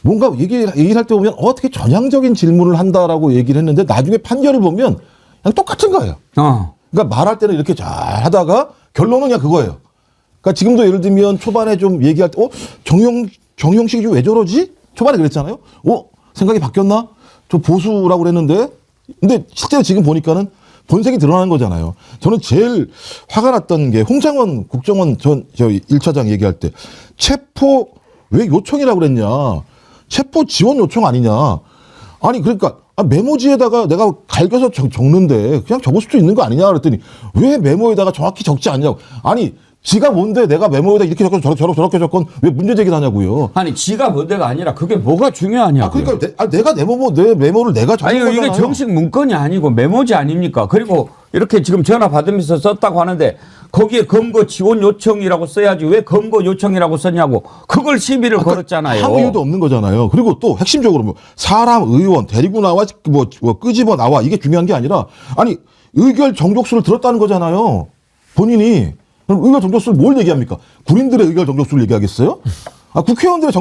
뭔가 얘기를 할 때 보면 어떻게 전향적인 질문을 한다라고 얘기를 했는데 나중에 판결을 보면 그냥 똑같은 거예요. 그러니까 말할 때는 이렇게 잘 하다가 결론은 그냥 그거예요. 그러니까 지금도 예를 들면 초반에 좀 얘기할 때, 정영식이 왜 저러지? 초반에 그랬잖아요. 생각이 바뀌었나? 저 보수라고 그랬는데. 근데 실제로 지금 보니까는 본색이 드러나는 거잖아요. 저는 제일 화가 났던 게 홍장원 국정원 저 1차장 얘기할 때 체포 왜 요청이라고 그랬냐. 체포 지원 요청 아니냐. 아니 그러니까 메모지에다가 내가 갈겨서 적는데 그냥 적을 수도 있는 거 아니냐 그랬더니 왜 메모에다가 정확히 적지 않냐고. 아니 지가 뭔데 내가 메모에다 이렇게 적고 저렇게 적건 왜 문제 제기를 하냐고요. 아니 지가 뭔데가 아니라 그게 뭐가 중요하냐고요. 그러니까 내가 내 메모를 내가 적은 거잖아요. 이게 정식 문건이 아니고 메모지 아닙니까? 그리고 이렇게 지금 전화 받으면서 썼다고 하는데 거기에 검거 지원 요청이라고 써야지 왜 검거 요청이라고 썼냐고. 그걸 시비를 걸었잖아요. 아무 이유도 없는 거잖아요. 그리고 또 핵심적으로 뭐 사람 의원 데리고 나와 뭐 끄집어 나와 이게 중요한 게 아니라 아니 의결 정족수를 들었다는 거잖아요. 본인이. 그럼 의결 정족수를 뭘 얘기합니까? 군인들의 의결 정족수를 얘기하겠어요? 국회의원들의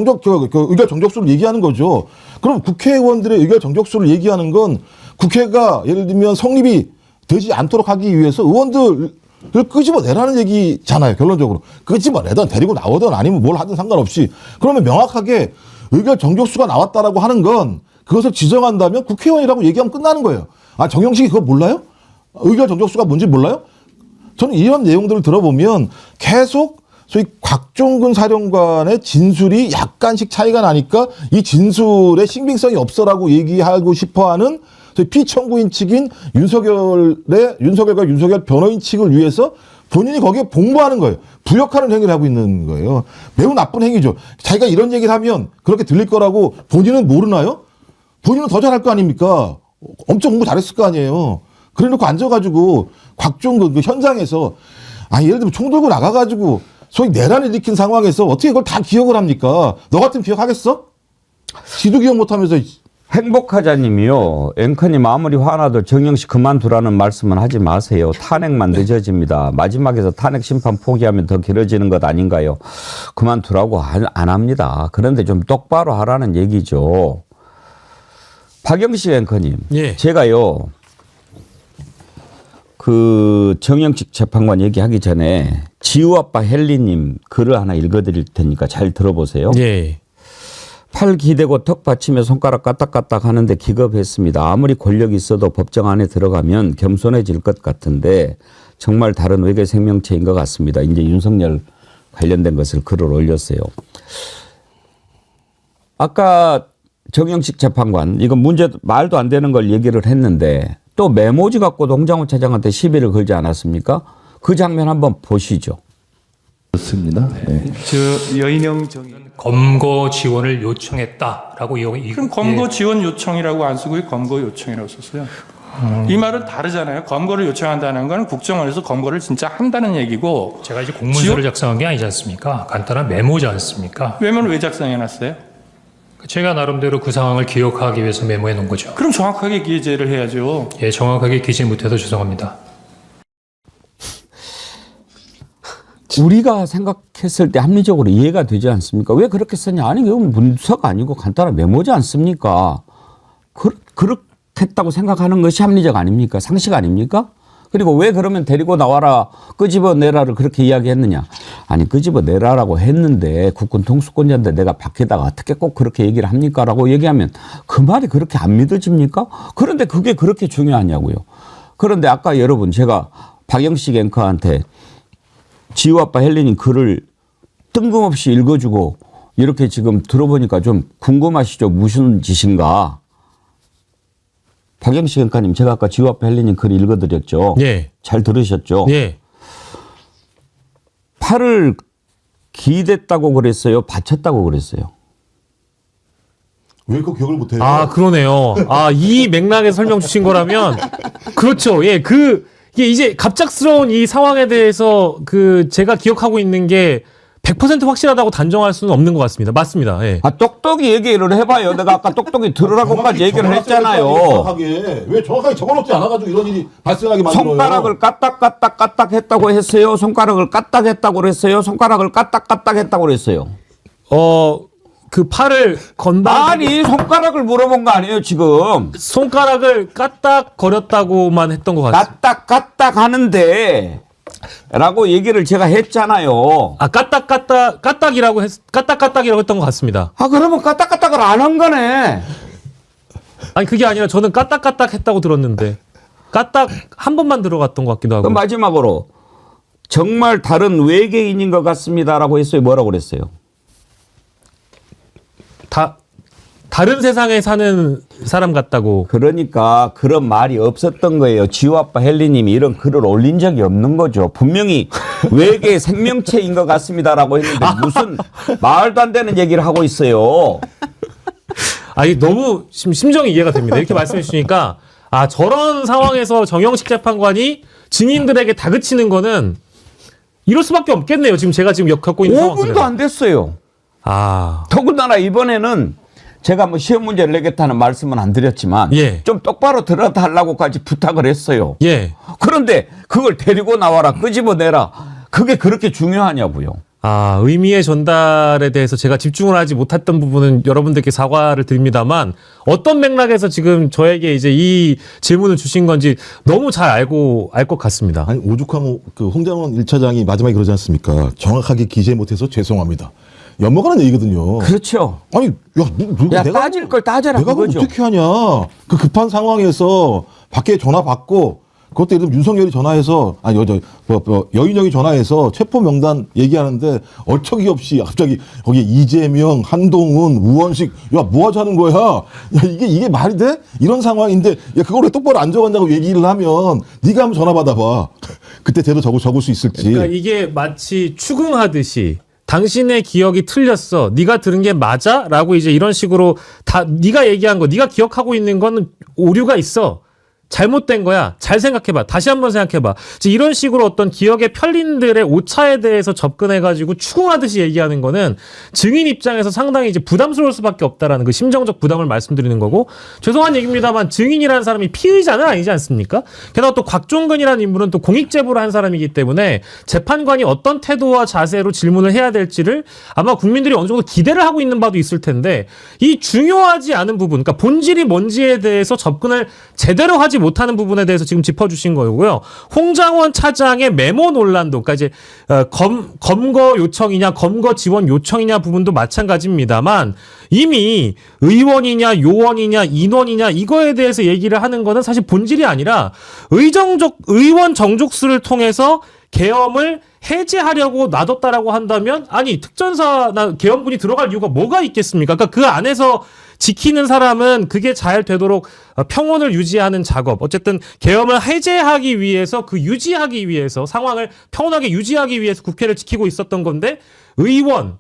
의결 정족수를 얘기하는 거죠. 그럼 국회의원들의 의결 정족수를 얘기하는 건 국회가 예를 들면 성립이 되지 않도록 하기 위해서 의원들을 끄집어내라는 얘기잖아요. 결론적으로. 끄집어내든 데리고 나오든 아니면 뭘 하든 상관없이. 그러면 명확하게 의결 정족수가 나왔다라고 하는 건 그것을 지정한다면 국회의원이라고 얘기하면 끝나는 거예요. 정영식이 그거 몰라요? 의결 정족수가 뭔지 몰라요? 저는 이런 내용들을 들어보면 계속 소위 곽종근 사령관의 진술이 약간씩 차이가 나니까 이 진술의 신빙성이 없어라고 얘기하고 싶어하는 피청구인 측인 윤석열과 윤석열 변호인 측을 위해서 본인이 거기에 복무하는 거예요. 부역하는 행위를 하고 있는 거예요. 매우 나쁜 행위죠. 자기가 이런 얘기를 하면 그렇게 들릴 거라고 본인은 모르나요? 본인은 더 잘할 거 아닙니까? 엄청 공부 잘했을 거 아니에요. 그래 놓고 앉아가지고 각종 그 현장에서 예를 들면 총 들고 나가가지고 소위 내란을 일으킨 상황에서 어떻게 그걸 다 기억을 합니까? 너 같으면 기억하겠어? 지도 기억 못하면서. 행복하자님이요. 앵커님 아무리 화나도 정영식 그만두라는 말씀은 하지 마세요. 탄핵만 늦어집니다. 마지막에서 탄핵 심판 포기하면 더 길어지는 것 아닌가요? 그만두라고 안 합니다. 그런데 좀 똑바로 하라는 얘기죠. 박영식 앵커님. 예. 제가요. 그 정영식 재판관 얘기하기 전에 지우 아빠 헬리님 글을 하나 읽어드릴 테니까 잘 들어보세요. 예. 팔 기대고 턱 받치며 손가락 까딱까딱 하는데 기겁했습니다. 아무리 권력이 있어도 법정 안에 들어가면 겸손해질 것 같은데 정말 다른 외계 생명체인 것 같습니다. 이제 윤석열 관련된 것을 글을 올렸어요. 아까 정영식 재판관 이건 말도 안 되는 걸 얘기를 했는데 또 메모지 갖고도 홍장호 차장한테 시비를 걸지 않았습니까? 그 장면 한번 보시죠. 그렇습니다. 네. 저 여인영 정 검거 지원을 요청했다라고 그럼 검거 지원 요청이라고 안 쓰고 검거 요청이라고 썼어요. 이 말은 다르잖아요. 검거를 요청한다는 건 국정원에서 검거를 진짜 한다는 얘기고 제가 이제 공문서를 작성한 게 아니지 않습니까? 간단한 메모지 않습니까? 메모를 왜 작성해놨어요? 제가 나름대로 그 상황을 기억하기 위해서 메모해 놓은 거죠. 그럼 정확하게 기재를 해야죠. 예, 정확하게 기재 못해서 죄송합니다. 우리가 생각했을 때 합리적으로 이해가 되지 않습니까? 왜 그렇게 썼냐? 아니, 이건 문서가 아니고 간단한 메모지 않습니까? 그렇게 했다고 생각하는 것이 합리적 아닙니까? 상식 아닙니까? 그리고 왜 그러면 데리고 나와라, 끄집어내라를 그렇게 이야기했느냐? 아니, 끄집어내라라고 했는데 국군 통수권자인데 내가 밖에다가 어떻게 꼭 그렇게 얘기를 합니까? 라고 얘기하면 그 말이 그렇게 안 믿어집니까? 그런데 그게 그렇게 중요하냐고요. 그런데 아까 여러분 제가 박영식 앵커한테 지우 아빠 헬리님 글을 뜬금없이 읽어주고 이렇게 지금 들어보니까 좀 궁금하시죠? 무슨 짓인가? 박영식 앵커님 제가 아까 지우 아빠 헬리님 글 읽어드렸죠? 예. 잘 들으셨죠? 예. 팔을 기댔다고 그랬어요? 받쳤다고 그랬어요? 왜 그 기억을 못해요? 아, 그러네요. 아, 이 맥락에 설명 주신 거라면 그렇죠. 예. 이게 이제 갑작스러운 이 상황에 대해서 제가 기억하고 있는 게 100% 확실하다고 단정할 수는 없는 것 같습니다. 맞습니다. 예. 똑똑히 얘기를 해봐요. 내가 아까 똑똑히 들으라고까지 얘기를 했잖아요. 왜 정확하게 적어놓지 않아가지고 이런 일이 발생하게 만들어요? 손가락을 까딱까딱 했다고 했어요. 손가락을 까딱 했다고 그랬어요. 손가락을 까딱 했다고 그랬어요. 그 팔을 건방 아니, 손가락을 물어본 거 아니에요, 지금. 손가락을 까딱거렸다고 했던 것 같습니다. 까딱 하는데 라고 얘기를 제가 했잖아요. 아, 까딱이라고 했던 것 같습니다. 아, 그러면 까딱을 안 한 거네. 아니, 그게 아니라 저는 까딱 했다고 들었는데 까딱 한 번만 들어갔던 것 같기도 하고. 그럼 마지막으로 정말 다른 외계인인 것 같습니다라고 했어요. 뭐라고 그랬어요? 다른 세상에 사는 사람 같다고. 그러니까 그런 말이 없었던 거예요. 지우 아빠 헬리님이 이런 글을 올린 적이 없는 거죠. 분명히 외계 생명체인 것 같습니다라고 했는데 무슨 말도 안 되는 얘기를 하고 있어요. 아니, 너무 심정이 이해가 됩니다. 이렇게 말씀해 주시니까 저런 상황에서 정영식 재판관이 증인들에게 다그치는 거는 이럴 수밖에 없겠네요. 지금 제가 겪고 있는 상황. 5분도 안 됐어요. 더군다나 이번에는 제가 뭐 시험 문제를 내겠다는 말씀은 안 드렸지만 예. 좀 똑바로 들어달라고까지 부탁을 했어요. 예. 그런데 그걸 데리고 나와라, 끄집어내라. 그게 그렇게 중요하냐고요. 의미의 전달에 대해서 제가 집중을 하지 못했던 부분은 여러분들께 사과를 드립니다만 어떤 맥락에서 지금 저에게 이제 이 질문을 주신 건지 너무 잘 알 것 같습니다. 아니, 오죽하면 그 홍장원 1차장이 마지막에 그러지 않습니까? 정확하게 기재 못해서 죄송합니다. 연먹하는 얘기거든요. 그렇죠. 아니, 야, 따질 걸 따져라, 내가 그거죠. 어떻게 하냐. 그 급한 상황에서 밖에 전화 받고 그것도 예를 들면 윤석열이 전화해서 여인영이 전화해서 체포 명단 얘기하는데 얼척이 없이 갑자기 거기에 이재명, 한동훈, 우원식 야 뭐 하자는 거야? 야 이게 말이 돼? 이런 상황인데 야 그걸 왜 똑바로 안 적었냐고 얘기를 하면 네가 한번 전화 받아봐. 그때 제대로 적을 수 있을지. 그러니까 이게 마치 추궁하듯이 당신의 기억이 틀렸어. 네가 들은 게 맞아? 라고 이제 이런 식으로 다 네가 얘기한 거, 네가 기억하고 있는 건 오류가 있어. 잘못된 거야. 잘 생각해봐. 다시 한번 생각해봐. 이런 식으로 어떤 기억의 편린들의 오차에 대해서 접근해가지고 추궁하듯이 얘기하는 거는 증인 입장에서 상당히 이제 부담스러울 수밖에 없다라는 그 심정적 부담을 말씀드리는 거고, 죄송한 얘기입니다만 증인이라는 사람이 피의자는 아니지 않습니까? 게다가 또 곽종근이라는 인물은 또 공익제보를 한 사람이기 때문에 재판관이 어떤 태도와 자세로 질문을 해야 될지를 아마 국민들이 어느 정도 기대를 하고 있는 바도 있을 텐데, 이 중요하지 않은 부분, 그러니까 본질이 뭔지에 대해서 접근을 제대로 하지 못하는 부분에 대해서 지금 짚어주신 거고요. 홍장원 차장의 메모 논란도, 그러니까 이제 검거 요청이냐 검거 지원 요청이냐 부분도 마찬가지입니다만, 이미 의원이냐 요원이냐 인원이냐 이거에 대해서 얘기를 하는 거는 사실 본질이 아니라 의원 정족수를 통해서 계엄을 해제하려고 놔뒀다라고 한다면, 아니 특전사나 계엄군이 들어갈 이유가 뭐가 있겠습니까? 그러니까 그 안에서 지키는 사람은 그게 잘 되도록 평온을 유지하는 작업, 어쨌든 계엄을 해제하기 위해서, 그 유지하기 위해서, 상황을 평온하게 유지하기 위해서 국회를 지키고 있었던 건데, 의원,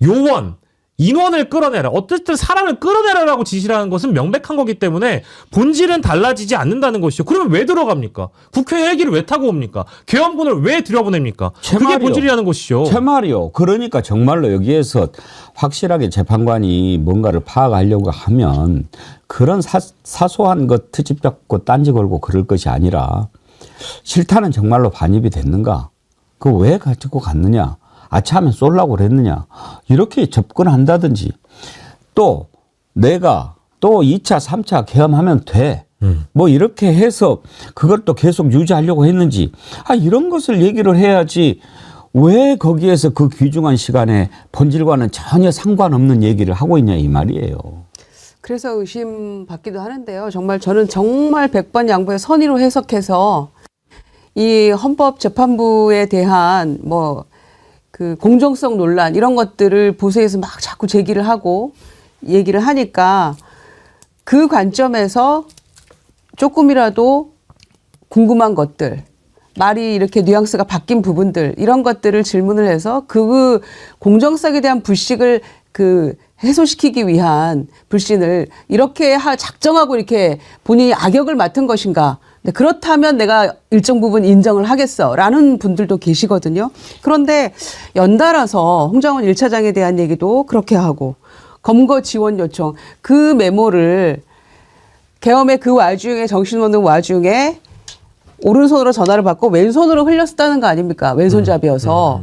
요원, 인원을 끌어내라, 어쨌든 사람을 끌어내라라고 지시를 하는 것은 명백한 거기 때문에 본질은 달라지지 않는다는 것이죠. 그러면 왜 들어갑니까? 국회 헬기를 왜 타고 옵니까? 계엄군을 왜 들여보냅니까? 그게 본질이라는 것이죠. 제 말이요. 그러니까 정말로 여기에서 확실하게 재판관이 뭔가를 파악하려고 하면 그런 사소한 것 트집 잡고 딴지 걸고 그럴 것이 아니라, 실탄은 정말로 반입이 됐는가? 그거 왜 가지고 갔느냐? 아차하면 쏠라고 그랬느냐? 이렇게 접근한다든지, 또 내가 또 2차, 3차 계엄하면 돼. 뭐 이렇게 해서 그걸 또 계속 유지하려고 했는지, 이런 것을 얘기를 해야지 왜 거기에서 그 귀중한 시간에 본질과는 전혀 상관없는 얘기를 하고 있냐 이 말이에요. 그래서 의심받기도 하는데요. 정말 저는 정말 100번 양보의 선의로 해석해서 이 헌법재판부에 대한 그 공정성 논란 이런 것들을 보수에서 막 자꾸 제기를 하고 얘기를 하니까, 그 관점에서 조금이라도 궁금한 것들, 말이 이렇게 뉘앙스가 바뀐 부분들, 이런 것들을 질문을 해서 그 공정성에 대한 불식을 해소시키기 위한 불신을 이렇게 작정하고 이렇게 본인이 악역을 맡은 것인가. 그렇다면 내가 일정 부분 인정을 하겠어라는 분들도 계시거든요. 그런데 연달아서 홍장원 1차장에 대한 얘기도 그렇게 하고, 검거 지원 요청, 그 메모를 계엄의 그 와중에, 정신없는 와중에 오른손으로 전화를 받고 왼손으로 흘렸다는 거 아닙니까? 왼손잡이여서.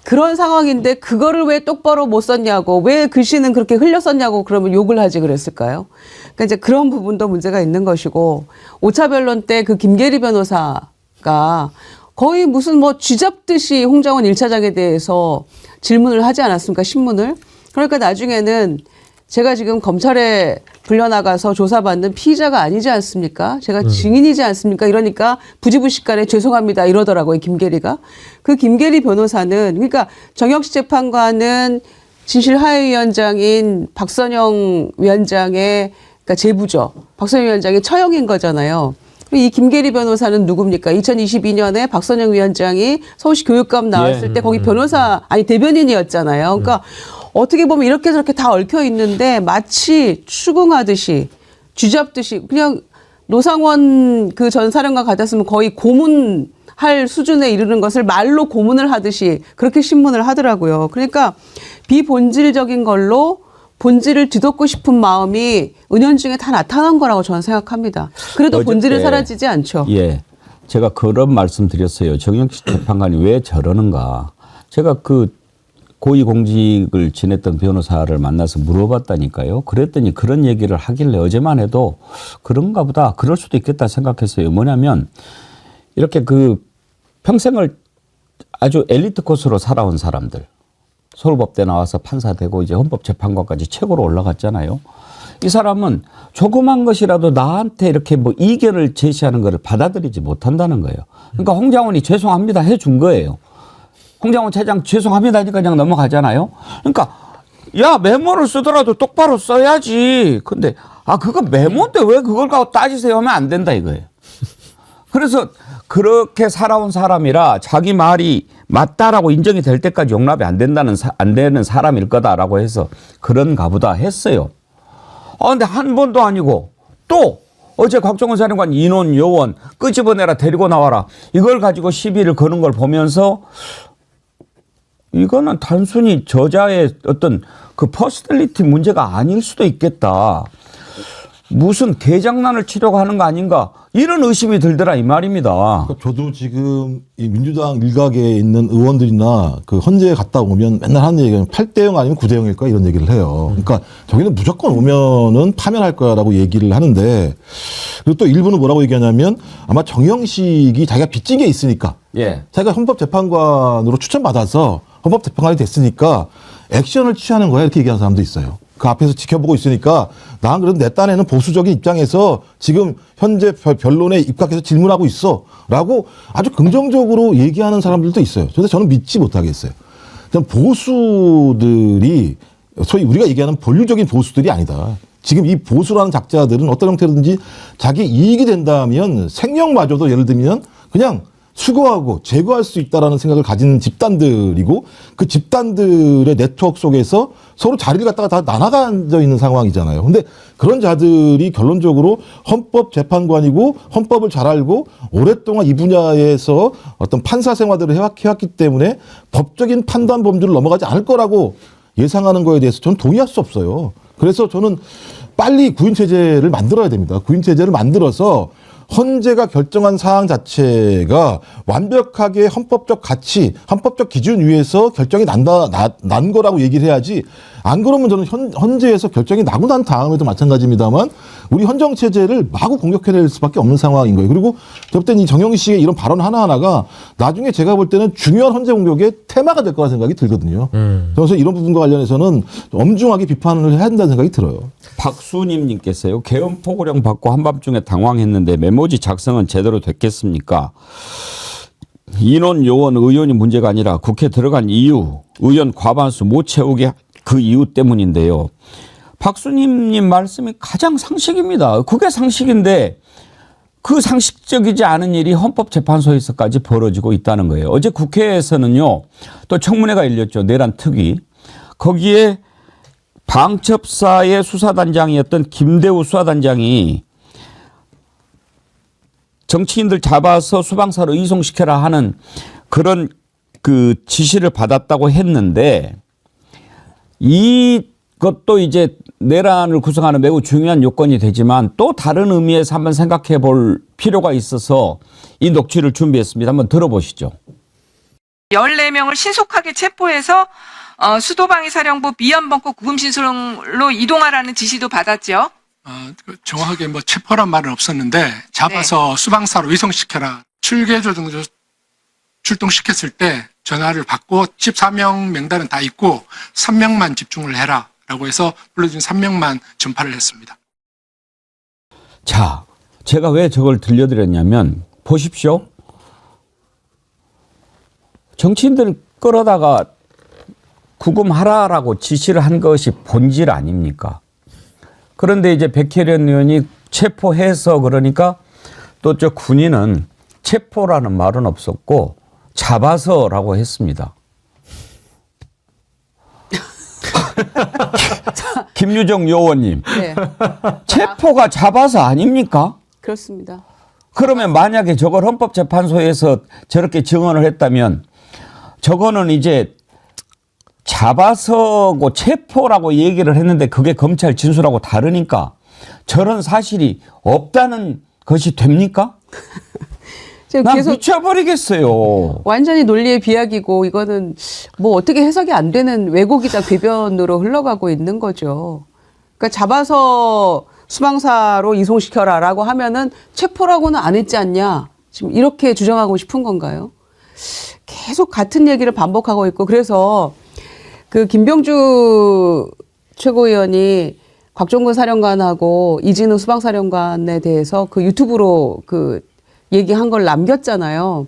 그런 상황인데 그거를 왜 똑바로 못 썼냐고, 왜 글씨는 그렇게 흘렸었냐고 그러면 욕을 하지 그랬을까요? 그러니까 이제 그런 부분도 문제가 있는 것이고, 5차 변론 때 그 김계리 변호사가 거의 무슨 쥐잡듯이 홍장원 1차장에 대해서 질문을 하지 않았습니까? 신문을. 그러니까 나중에는 제가 지금 검찰에 불려나가서 조사받는 피의자가 아니지 않습니까? 제가 증인이지 않습니까? 이러니까 부지불식간에 죄송합니다 이러더라고요, 김계리가. 그 김계리 변호사는, 그러니까 정영식 재판관은 진실하위원장인 박선영 위원장의, 그러니까 제부죠. 박선영 위원장의 처형인 거잖아요. 이 김계리 변호사는 누굽니까? 2022년에 박선영 위원장이 서울시 교육감 나왔을 때 거기 대변인이었잖아요. 그러니까 어떻게 보면 이렇게 저렇게 다 얽혀 있는데, 마치 추궁하듯이, 쥐잡듯이, 그냥 노상원 그 전 사령관 같았으면 거의 고문할 수준에 이르는 것을 말로 고문을 하듯이 그렇게 신문을 하더라고요. 그러니까 비본질적인 걸로 본질을 뒤덮고 싶은 마음이 은연중에 다 나타난 거라고 저는 생각합니다. 그래도 본질은 사라지지 않죠. 예, 제가 그런 말씀 드렸어요. 정영식 재판관이 왜 저러는가. 제가 그 고위공직을 지냈던 변호사를 만나서 물어봤다니까요. 그랬더니 그런 얘기를 하길래 어제만 해도 그런가 보다, 그럴 수도 있겠다 생각했어요. 뭐냐면 이렇게 그 평생을 아주 엘리트 코스로 살아온 사람들, 서울법대 나와서 판사 되고 이제 헌법재판관까지 최고로 올라갔잖아요. 이 사람은 조그만 것이라도 나한테 이렇게 뭐 이견을 제시하는 것을 받아들이지 못한다는 거예요. 그러니까 홍장원이 죄송합니다 해준 거예요. 홍장원 차장 죄송합니다 하니까 그냥 넘어가잖아요. 그러니까 야, 메모를 쓰더라도 똑바로 써야지. 근데 그거 메모인데 왜 그걸 갖고 따지세요 하면 안 된다 이거예요. 그래서 그렇게 살아온 사람이라 자기 말이 맞다라고 인정이 될 때까지 용납이 안 되는 사람일 거다라고 해서 그런가 보다 했어요. 근데 한 번도 아니고 또 어제 곽종원 사령관 인원 요원 끄집어내라 데리고 나와라 이걸 가지고 시비를 거는 걸 보면서 이거는 단순히 저자의 어떤 그 퍼스널리티 문제가 아닐 수도 있겠다. 무슨 개장난을 치려고 하는 거 아닌가 이런 의심이 들더라 이 말입니다. 그러니까 저도 지금 이 민주당 일각에 있는 의원들이나 그 헌재에 갔다 오면 맨날 하는 얘기는 8대0 아니면 9대0일까 이런 얘기를 해요. 그러니까 저기는 무조건 오면은 파면할 거야라고 얘기를 하는데 그리고 또 일부는 뭐라고 얘기하냐면 아마 정영식이 자기가 빚진 게 있으니까 자기가 헌법재판관으로 추천받아서 헌법재판관이 됐으니까 액션을 취하는 거야 이렇게 얘기하는 사람도 있어요. 그 앞에서 지켜보고 있으니까 난 그래도 내 딴에는 보수적인 입장에서 지금 현재 변론에 입각해서 질문하고 있어 라고 아주 긍정적으로 얘기하는 사람들도 있어요. 근데 저는 믿지 못하겠어요. 보수들이 소위 우리가 얘기하는 본류적인 보수들이 아니다. 지금 이 보수라는 작자들은 어떤 형태로든지 자기 이익이 된다면 생명마저도 예를 들면 그냥 수거하고 제거할 수 있다라는 생각을 가진 집단들이고 그 집단들의 네트워크 속에서 서로 자리를 갖다가 다 나눠가져 있는 상황이잖아요. 근데 그런 자들이 결론적으로 헌법재판관이고 헌법을 잘 알고 오랫동안 이 분야에서 어떤 판사 생활들을 해왔기 때문에 법적인 판단 범주를 넘어가지 않을 거라고 예상하는 거에 대해서 저는 동의할 수 없어요. 그래서 저는 빨리 구인체제를 만들어야 됩니다. 구인체제를 만들어서 헌재가 결정한 사항 자체가 완벽하게 헌법적 가치, 헌법적 기준 위에서 결정이 난 거라고 얘기를 해야지 안 그러면 저는 헌재에서 결정이 나고 난 다음에도 마찬가지입니다만 우리 헌정체제를 마구 공격해낼 수밖에 없는 상황인 거예요. 그리고 저 때는 이 정영식의 이런 발언 하나하나가 나중에 제가 볼 때는 중요한 헌재 공격의 테마가 될 거라 생각이 들거든요. 그래서 이런 부분과 관련해서는 엄중하게 비판을 해야 한다는 생각이 들어요. 박수님께서요. 계엄 포고령 받고 한밤중에 당황했는데 메모지 작성은 제대로 됐겠습니까? 인원 요원 의원이 문제가 아니라 국회 들어간 이유 의원 과반수 못 채우게 그 이유 때문인데요. 박수님 말씀이 가장 상식입니다. 그게 상식인데 그 상식적이지 않은 일이 헌법재판소에서까지 벌어지고 있다는 거예요. 어제 국회에서는요. 또 청문회가 열렸죠. 내란 특위. 거기에 방첩사의 수사단장이었던 김대우 수사단장이 정치인들 잡아서 수방사로 이송시켜라 하는 그런 그 지시를 받았다고 했는데 이것도 이제 내란을 구성하는 매우 중요한 요건이 되지만 또 다른 의미에서 한번 생각해 볼 필요가 있어서 이 녹취를 준비했습니다. 한번 들어보시죠. 14명을 신속하게 체포해서 수도방위사령부 미연번고 구금신소로 이동하라는 지시도 받았죠. 정확하게 뭐 체포란 말은 없었는데 잡아서 수방사로 이송시켜라. 출계조 등조 출동시켰을 때 전화를 받고 14명 명단은 다 있고 3명만 집중을 해라 라고 해서 불러준 3명만 전파를 했습니다. 자, 제가 왜 저걸 들려드렸냐면 보십시오. 정치인들 끌어다가 구금하라라고 지시를 한 것이 본질 아닙니까? 그런데 이제 백혜련 의원이 체포해서 그러니까 또 저 군인은 체포라는 말은 없었고 잡아서라고 했습니다. 김유정 요원님. 네. 체포가 잡아서 아닙니까? 그렇습니다. 그러면 만약에 저걸 헌법재판소에서 저렇게 증언을 했다면 저거는 이제 잡아서고 체포라고 얘기를 했는데 그게 검찰 진술하고 다르니까 저런 사실이 없다는 것이 됩니까? 난 계속 미쳐버리겠어요. 완전히 논리의 비약이고 이거는 뭐 어떻게 해석이 안 되는 왜곡이자 궤변으로 흘러가고 있는 거죠. 그러니까 잡아서 수방사로 이송시켜라라고 하면은 체포라고는 안 했지 않냐. 지금 이렇게 주장하고 싶은 건가요? 계속 같은 얘기를 반복하고 있고 그래서 그 김병주 최고위원이 곽종근 사령관하고 이진우 수방사령관에 대해서 그 유튜브로 그 얘기한 걸 남겼잖아요.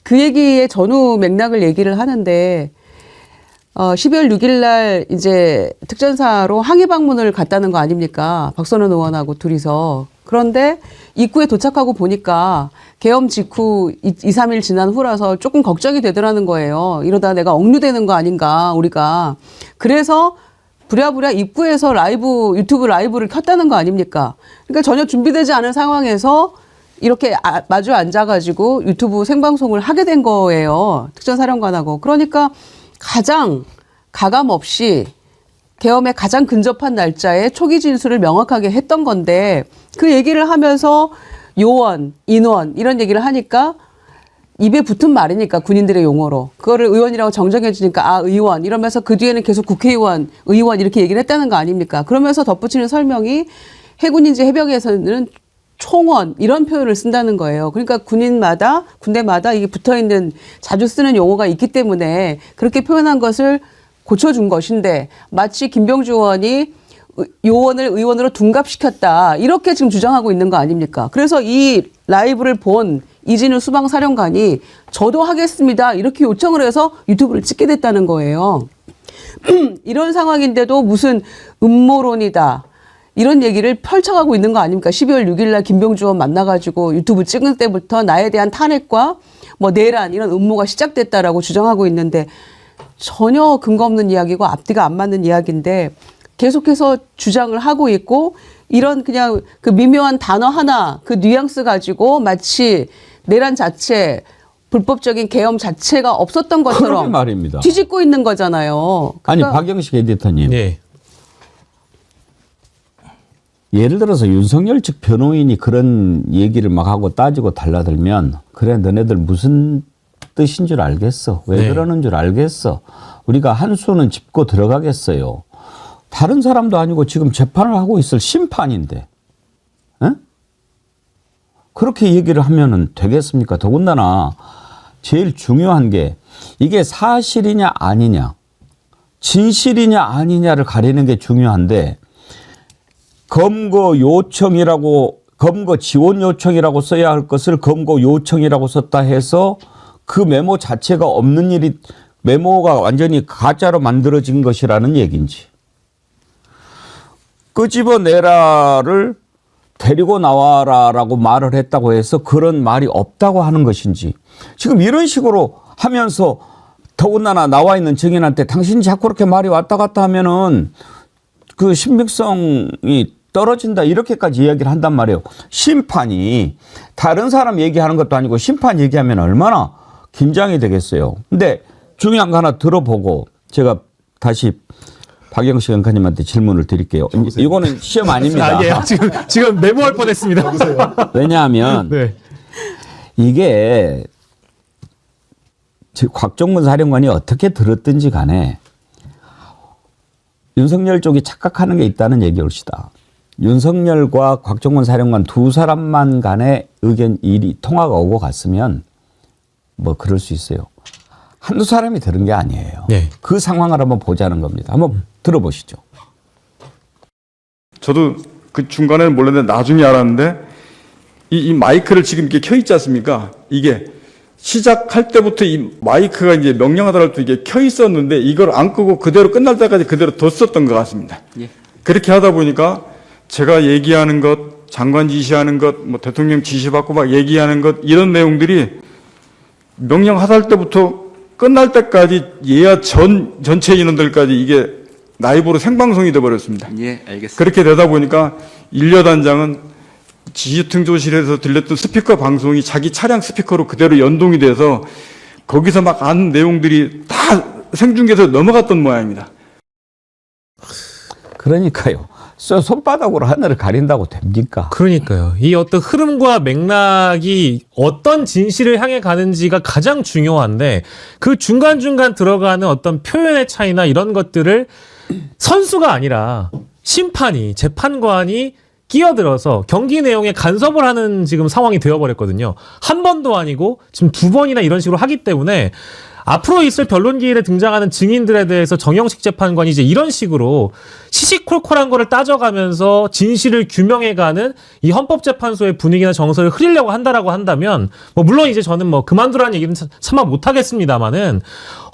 그 얘기의 전후 맥락을 얘기를 하는데 12월 6일 날 이제 특전사로 항해 방문을 갔다는 거 아닙니까? 박선원 의원하고 둘이서. 그런데 입구에 도착하고 보니까 계엄 직후 2, 3일 지난 후라서 조금 걱정이 되더라는 거예요. 이러다 내가 억류되는 거 아닌가, 우리가. 그래서 부랴부랴 입구에서 유튜브 라이브를 켰다는 거 아닙니까? 그러니까 전혀 준비되지 않은 상황에서 이렇게 마주 앉아가지고 유튜브 생방송을 하게 된 거예요. 특전사령관하고. 그러니까 가장 가감 없이 계엄에 가장 근접한 날짜에 초기 진술을 명확하게 했던 건데 그 얘기를 하면서 요원, 인원 이런 얘기를 하니까 입에 붙은 말이니까 군인들의 용어로 그거를 의원이라고 정정해 주니까 아 의원 이러면서 그 뒤에는 계속 국회의원, 의원 이렇게 얘기를 했다는 거 아닙니까? 그러면서 덧붙이는 설명이 해군인지 해병에서는 총원 이런 표현을 쓴다는 거예요. 그러니까 군대마다 이게 붙어있는 자주 쓰는 용어가 있기 때문에 그렇게 표현한 것을 고쳐준 것인데 마치 김병주 의원이 요원을 의원으로 둔갑시켰다 이렇게 지금 주장하고 있는 거 아닙니까? 그래서 이 라이브를 본 이진우 수방사령관이 저도 하겠습니다 이렇게 요청을 해서 유튜브를 찍게 됐다는 거예요. 이런 상황인데도 무슨 음모론이다 이런 얘기를 펼쳐가고 있는 거 아닙니까? 12월 6일 날 김병주 의원 만나가지고 유튜브 찍을 때부터 나에 대한 탄핵과 뭐 내란 이런 음모가 시작됐다라고 주장하고 있는데 전혀 근거 없는 이야기고 앞뒤가 안 맞는 이야기인데 계속해서 주장을 하고 있고 이런 그냥 그 미묘한 단어 하나 그 뉘앙스 가지고 마치 내란 자체 불법적인 계엄 자체가 없었던 것처럼 말입니다. 뒤집고 있는 거잖아요. 아니 박영식 에디터님. 네. 예를 들어서 윤석열 측 변호인이 그런 얘기를 막 하고 따지고 달라들면 그래 너네들 무슨 뜻인 줄 알겠어. 왜 네. 그러는 줄 알겠어. 우리가 한 수는 짚고 들어가겠어요. 다른 사람도 아니고 지금 재판을 하고 있을 심판인데 에? 그렇게 얘기를 하면은 되겠습니까? 더군다나 제일 중요한 게 이게 사실이냐 아니냐 진실이냐 아니냐를 가리는 게 중요한데 검거 지원 요청이라고 써야 할 것을 검거 요청이라고 썼다 해서 그 메모 자체가 없는 일이 메모가 완전히 가짜로 만들어진 것이라는 얘기인지 끄집어내라를 데리고 나와라라고 말을 했다고 해서 그런 말이 없다고 하는 것인지 지금 이런 식으로 하면서 더군다나 나와 있는 증인한테 당신이 자꾸 그렇게 말이 왔다 갔다 하면은 그 신빙성이 떨어진다 이렇게까지 이야기를 한단 말이에요. 심판이 다른 사람 얘기하는 것도 아니고 심판 얘기하면 얼마나 긴장이 되겠어요. 근데 중요한 거 하나 들어보고 제가 다시 박영식 의원님한테 질문을 드릴게요. 이거는 시험 아닙니다. 아, 예. 지금 메모할 뻔했습니다. 왜냐하면 네. 이게 곽종근 사령관이 어떻게 들었든지 간에 윤석열 쪽이 착각하는 게 있다는 얘기일시다. 윤석열과 곽종근 사령관 두 사람만 간의 의견 일이 통화가 오고 갔으면 뭐 그럴 수 있어요. 한두 사람이 들은 게 아니에요. 네. 그 상황을 한번 보자는 겁니다. 한번 들어보시죠. 저도 그 중간에는 몰랐는데 나중에 알았는데 이 마이크를 지금 이렇게 켜 있지 않습니까? 이게 시작할 때부터 이 마이크가 이제 명령하더라도 이게 켜 있었는데 이걸 안 끄고 그대로 끝날 때까지 그대로 뒀었던 것 같습니다. 예. 그렇게 하다 보니까 제가 얘기하는 것, 장관 지시하는 것, 뭐 대통령 지시받고 막 얘기하는 것 이런 내용들이 명령 하달 때부터 끝날 때까지 예하 전체 인원들까지 이게 라이브로 생방송이 돼버렸습니다. 예, 알겠습니다. 그렇게 되다 보니까 일여단장은 지휘통조실에서 들렸던 스피커 방송이 자기 차량 스피커로 그대로 연동이 돼서 거기서 막 아는 내용들이 다 생중계에서 넘어갔던 모양입니다. 그러니까요. 손바닥으로 하늘을 가린다고 됩니까? 그러니까요. 이 어떤 흐름과 맥락이 어떤 진실을 향해 가는지가 가장 중요한데 그 중간중간 들어가는 어떤 표현의 차이나 이런 것들을 선수가 아니라 심판이, 재판관이 끼어들어서 경기 내용에 간섭을 하는 지금 상황이 되어버렸거든요. 한 번도 아니고 지금 두 번이나 이런 식으로 하기 때문에 앞으로 있을 변론기일에 등장하는 증인들에 대해서 정영식 재판관이 이제 이런 식으로 시시콜콜한 거를 따져가면서 진실을 규명해가는 이 헌법재판소의 분위기나 정서를 흐리려고 한다라고 한다면 뭐 물론 이제 저는 뭐 그만두라는 얘기는 참아 못하겠습니다만은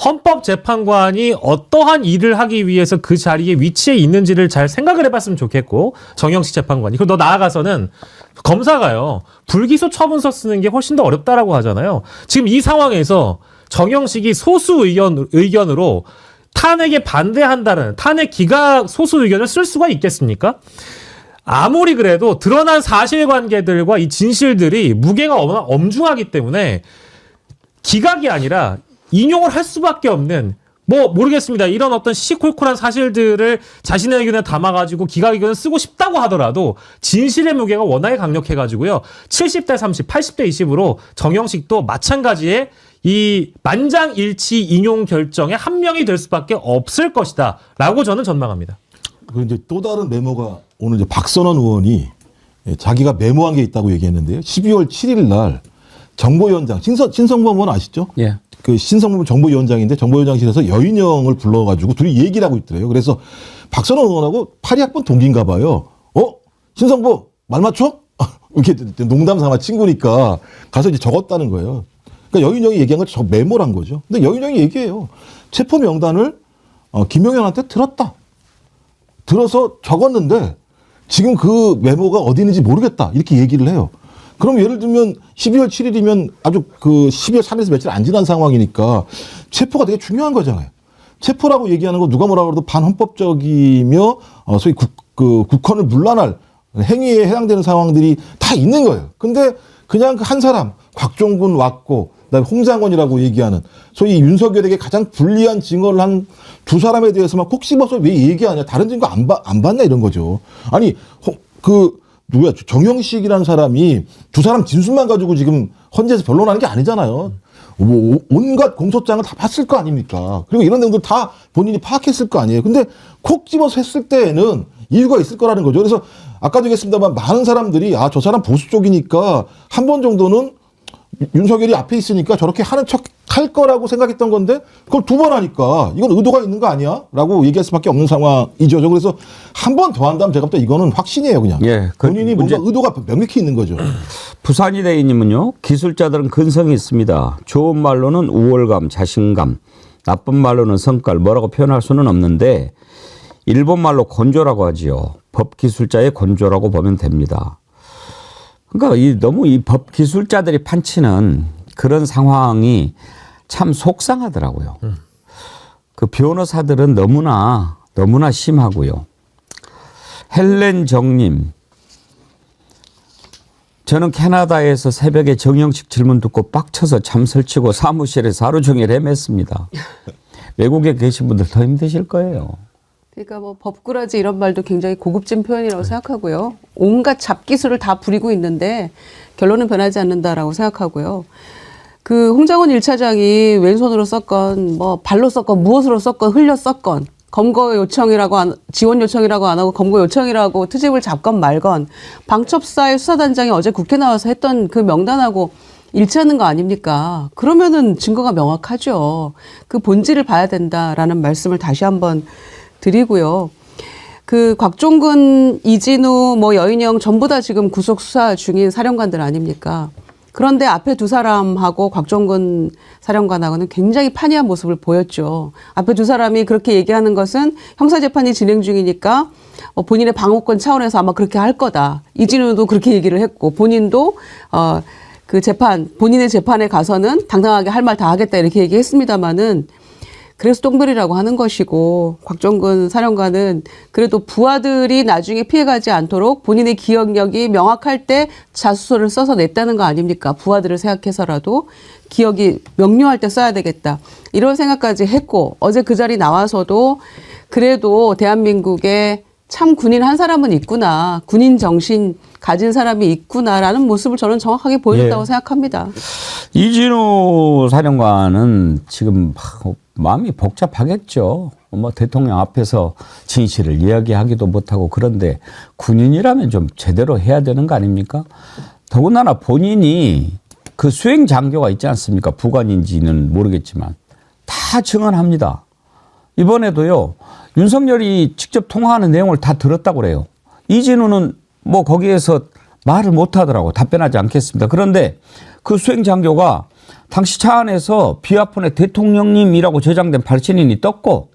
헌법재판관이 어떠한 일을 하기 위해서 그 자리에 위치해 있는지를 잘 생각을 해봤으면 좋겠고 정영식 재판관이 그리고 더 나아가서는 검사가요 불기소 처분서 쓰는 게 훨씬 더 어렵다라고 하잖아요. 지금 이 상황에서 정영식이 소수 의견으로 탄핵에 반대한다는 탄핵 기각 소수 의견을 쓸 수가 있겠습니까? 아무리 그래도 드러난 사실관계들과 이 진실들이 무게가 엄중하기 때문에 기각이 아니라 인용을 할 수밖에 없는 뭐 모르겠습니다. 이런 어떤 시시콜콜한 사실들을 자신의 의견에 담아가지고 기각 의견을 쓰고 싶다고 하더라도 진실의 무게가 워낙에 강력해가지고요. 70대 30, 80대 20으로 정영식도 마찬가지의 이 만장일치 인용 결정에 한 명이 될 수밖에 없을 것이다라고 저는 전망합니다. 그 이제 또 다른 메모가 오늘 이제 박선원 의원이 자기가 메모한 게 있다고 얘기했는데요. 12월 7일 날 정보위원장 신성범 의원 아시죠? 예. 그 신성범 정보위원장인데 정보위원장실에서 여인영을 불러가지고 둘이 얘기를 하고 있더래요. 그래서 박선원 의원하고 82학번 동기인가 봐요. 신성범 말 맞춰? 이렇게 농담 삼아 친구니까 가서 이제 적었다는 거예요. 그러니까 여인영이 얘기한 걸 저 메모란 거죠. 근데 여인영이 얘기해요. 체포 명단을 김용현한테 들었다. 들어서 적었는데 지금 그 메모가 어디 있는지 모르겠다. 이렇게 얘기를 해요. 그럼 예를 들면 12월 7일이면 아주 그 12월 3일에서 며칠 안 지난 상황이니까 체포가 되게 중요한 거잖아요. 체포라고 얘기하는 거 누가 뭐라 그래도 반헌법적이며 소위 국헌을 문란할 행위에 해당되는 상황들이 다 있는 거예요. 근데 그냥 그 한 사람 곽종근 왔고 그다음에 홍장원이라고 얘기하는 소위 윤석열에게 가장 불리한 증언을 한 두 사람에 대해서만 콕 집어서 왜 얘기하냐. 다른 증거 안 봤냐 이런 거죠. 아니 누구야 정영식이라는 사람이 두 사람 진술만 가지고 지금 헌재에서 변론하는 게 아니잖아요. 뭐 온갖 공소장을 다 봤을 거 아닙니까. 그리고 이런 내용들 다 본인이 파악했을 거 아니에요. 근데 콕 집어서 했을 때에는 이유가 있을 거라는 거죠. 그래서 아까도 얘기했습니다만 많은 사람들이 저 사람 보수 쪽이니까 한 번 정도는 윤석열이 앞에 있으니까 저렇게 하는 척 할 거라고 생각했던 건데 그걸 두 번 하니까 이건 의도가 있는 거 아니야? 라고 얘기할 수밖에 없는 상황이죠. 그래서 한 번 더 한다면 제가 볼 때 이거는 확신이에요. 그냥. 예, 본인이 뭔가 의도가 명백히 있는 거죠. 부산이 대인님은요. 기술자들은 근성이 있습니다. 좋은 말로는 우월감, 자신감, 나쁜 말로는 성깔 뭐라고 표현할 수는 없는데 일본 말로 건조라고 하지요. 법기술자의 건조라고 보면 됩니다. 그러니까 너무 이 법기술자들이 판치는 그런 상황이 참 속상하더라고요. 그 변호사들은 너무나 심하고요. 헬렌 정님, 저는 캐나다에서 새벽에 정영식 질문 듣고 빡쳐서 잠 설치고 사무실에서 하루 종일 헤맸습니다. 외국에 계신 분들 더 힘드실 거예요. 그러니까 뭐 법꾸라지 이런 말도 굉장히 고급진 표현이라고 생각하고요. 온갖 잡기술을 다 부리고 있는데 결론은 변하지 않는다라고 생각하고요. 그 홍장원 1차장이 왼손으로 썼건 뭐 발로 썼건 무엇으로 썼건 흘려 썼건 검거 요청이라고 지원 요청이라고 안 하고 검거 요청이라고 트집을 잡건 말건 방첩사의 수사단장이 어제 국회 나와서 했던 그 명단하고 일치하는 거 아닙니까? 그러면은 증거가 명확하죠. 그 본질을 봐야 된다라는 말씀을 다시 한번 드리고요. 그 곽종근, 이진우, 뭐 여인영 전부 다 지금 구속 수사 중인 사령관들 아닙니까? 그런데 앞에 두 사람하고 곽종근 사령관하고는 굉장히 판이한 모습을 보였죠. 앞에 두 사람이 그렇게 얘기하는 것은 형사재판이 진행 중이니까 본인의 방어권 차원에서 아마 그렇게 할 거다. 이진우도 그렇게 얘기를 했고 본인도 본인의 재판에 가서는 당당하게 할 말 다 하겠다 이렇게 얘기했습니다마는 그래서 똥별이라고 하는 것이고 곽종근 사령관은 그래도 부하들이 나중에 피해가지 않도록 본인의 기억력이 명확할 때 자수서를 써서 냈다는 거 아닙니까? 부하들을 생각해서라도 기억이 명료할 때 써야 되겠다. 이런 생각까지 했고 어제 그 자리 나와서도 그래도 대한민국에 참 군인 한 사람은 있구나. 군인 정신 가진 사람이 있구나라는 모습을 저는 정확하게 보여줬다고 생각합니다. 이진우 사령관은 지금 마음이 복잡하겠죠. 뭐 대통령 앞에서 진실을 이야기하기도 못하고 그런데 군인이라면 좀 제대로 해야 되는 거 아닙니까? 더군다나 본인이 그 수행 장교가 있지 않습니까? 부관인지는 모르겠지만 다 증언합니다. 이번에도요, 윤석열이 직접 통화하는 내용을 다 들었다고 그래요. 이진우는 뭐 거기에서 말을 못 하더라고. 답변하지 않겠습니다. 그런데 그 수행장교가 당시 차 안에서 비아폰에 대통령님이라고 저장된 발신인이 떴고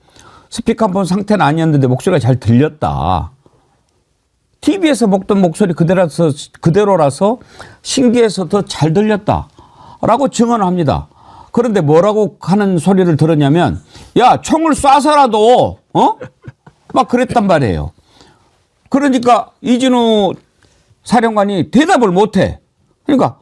스피커폰 상태는 아니었는데 목소리가 잘 들렸다. TV에서 먹던 목소리 그대로라서 신기해서 더 잘 들렸다라고 증언합니다. 그런데 뭐라고 하는 소리를 들었냐면 야, 총을 쏴서라도 막 그랬단 말이에요. 그러니까 이진우 사령관이 대답을 못해. 그러니까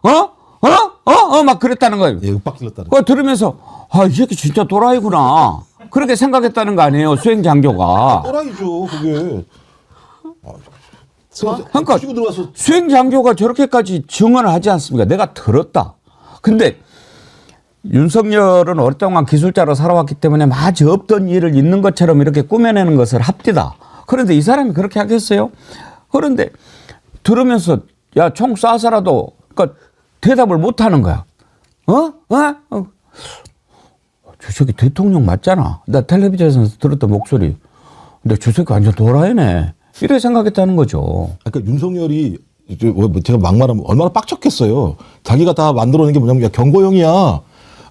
막 그랬다는 거예요. 예, 윽박질렀다는 그거 들으면서 아, 이 새끼 진짜 또라이구나. 그렇게 생각했다는 거 아니에요, 수행장교가. 또라이죠, 그게. 그러니까 수행장교가 저렇게까지 증언을 하지 않습니까? 내가 들었다. 근데 윤석열은 오랫동안 기술자로 살아왔기 때문에 마치 없던 일을 있는 것처럼 이렇게 꾸며내는 것을 합디다. 그런데 이 사람이 그렇게 하겠어요? 그런데 들으면서 야, 총 쏴서라도 그러니까 대답을 못 하는 거야. 저 새끼 대통령 맞잖아. 나 텔레비전에서 들었던 목소리. 근데 저 새끼 완전 도라이네. 이렇게 생각했다는 거죠. 그러니까 윤석열이 제가 막말하면 얼마나 빡쳤겠어요. 자기가 다 만들어낸 게 뭐냐면 야, 경고형이야.